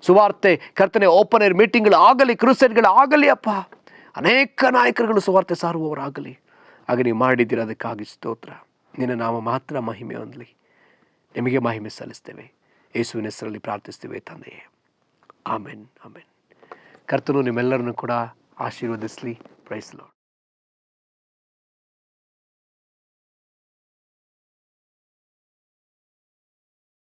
Speaker 1: ಸುವಾರ್ತೆ ಕರ್ತನೆ ಓಪನ್ ಏರ್ ಮೀಟಿಂಗ್ಗಳು ಆಗಲಿ, ಕ್ರೂಸೈಡ್ಗಳು ಆಗಲಿ ಅಪ್ಪ. ಅನೇಕ ನಾಯಕರುಗಳು ಸುವಾರ್ತೆ ಸಾರುವವರಾಗಲಿ. ಹಾಗೆ ನೀವು ಮಾಡಿದ್ದೀರ, ಅದಕ್ಕಾಗಿ ಸ್ತೋತ್ರ. ನಿನ್ನ ನಾಮ ಮಾತ್ರ ಮಹಿಮೆ ಹೊಂದಲಿ. ನಿಮಗೆ ಮಹಿಮೆ ಸಲ್ಲಿಸ್ತೇವೆ. ಯೇಸುವಿನ ಹೆಸರಲ್ಲಿ ಪ್ರಾರ್ಥಿಸ್ತೇವೆ ತಂದೆಯೇ, ಆಮೆನ್, ಆಮೆನ್. ಕರ್ತನು ನಿಮ್ಮೆಲ್ಲರನ್ನು ಕೂಡ ಆಶೀರ್ವದಿಸಲಿ. Praise lord.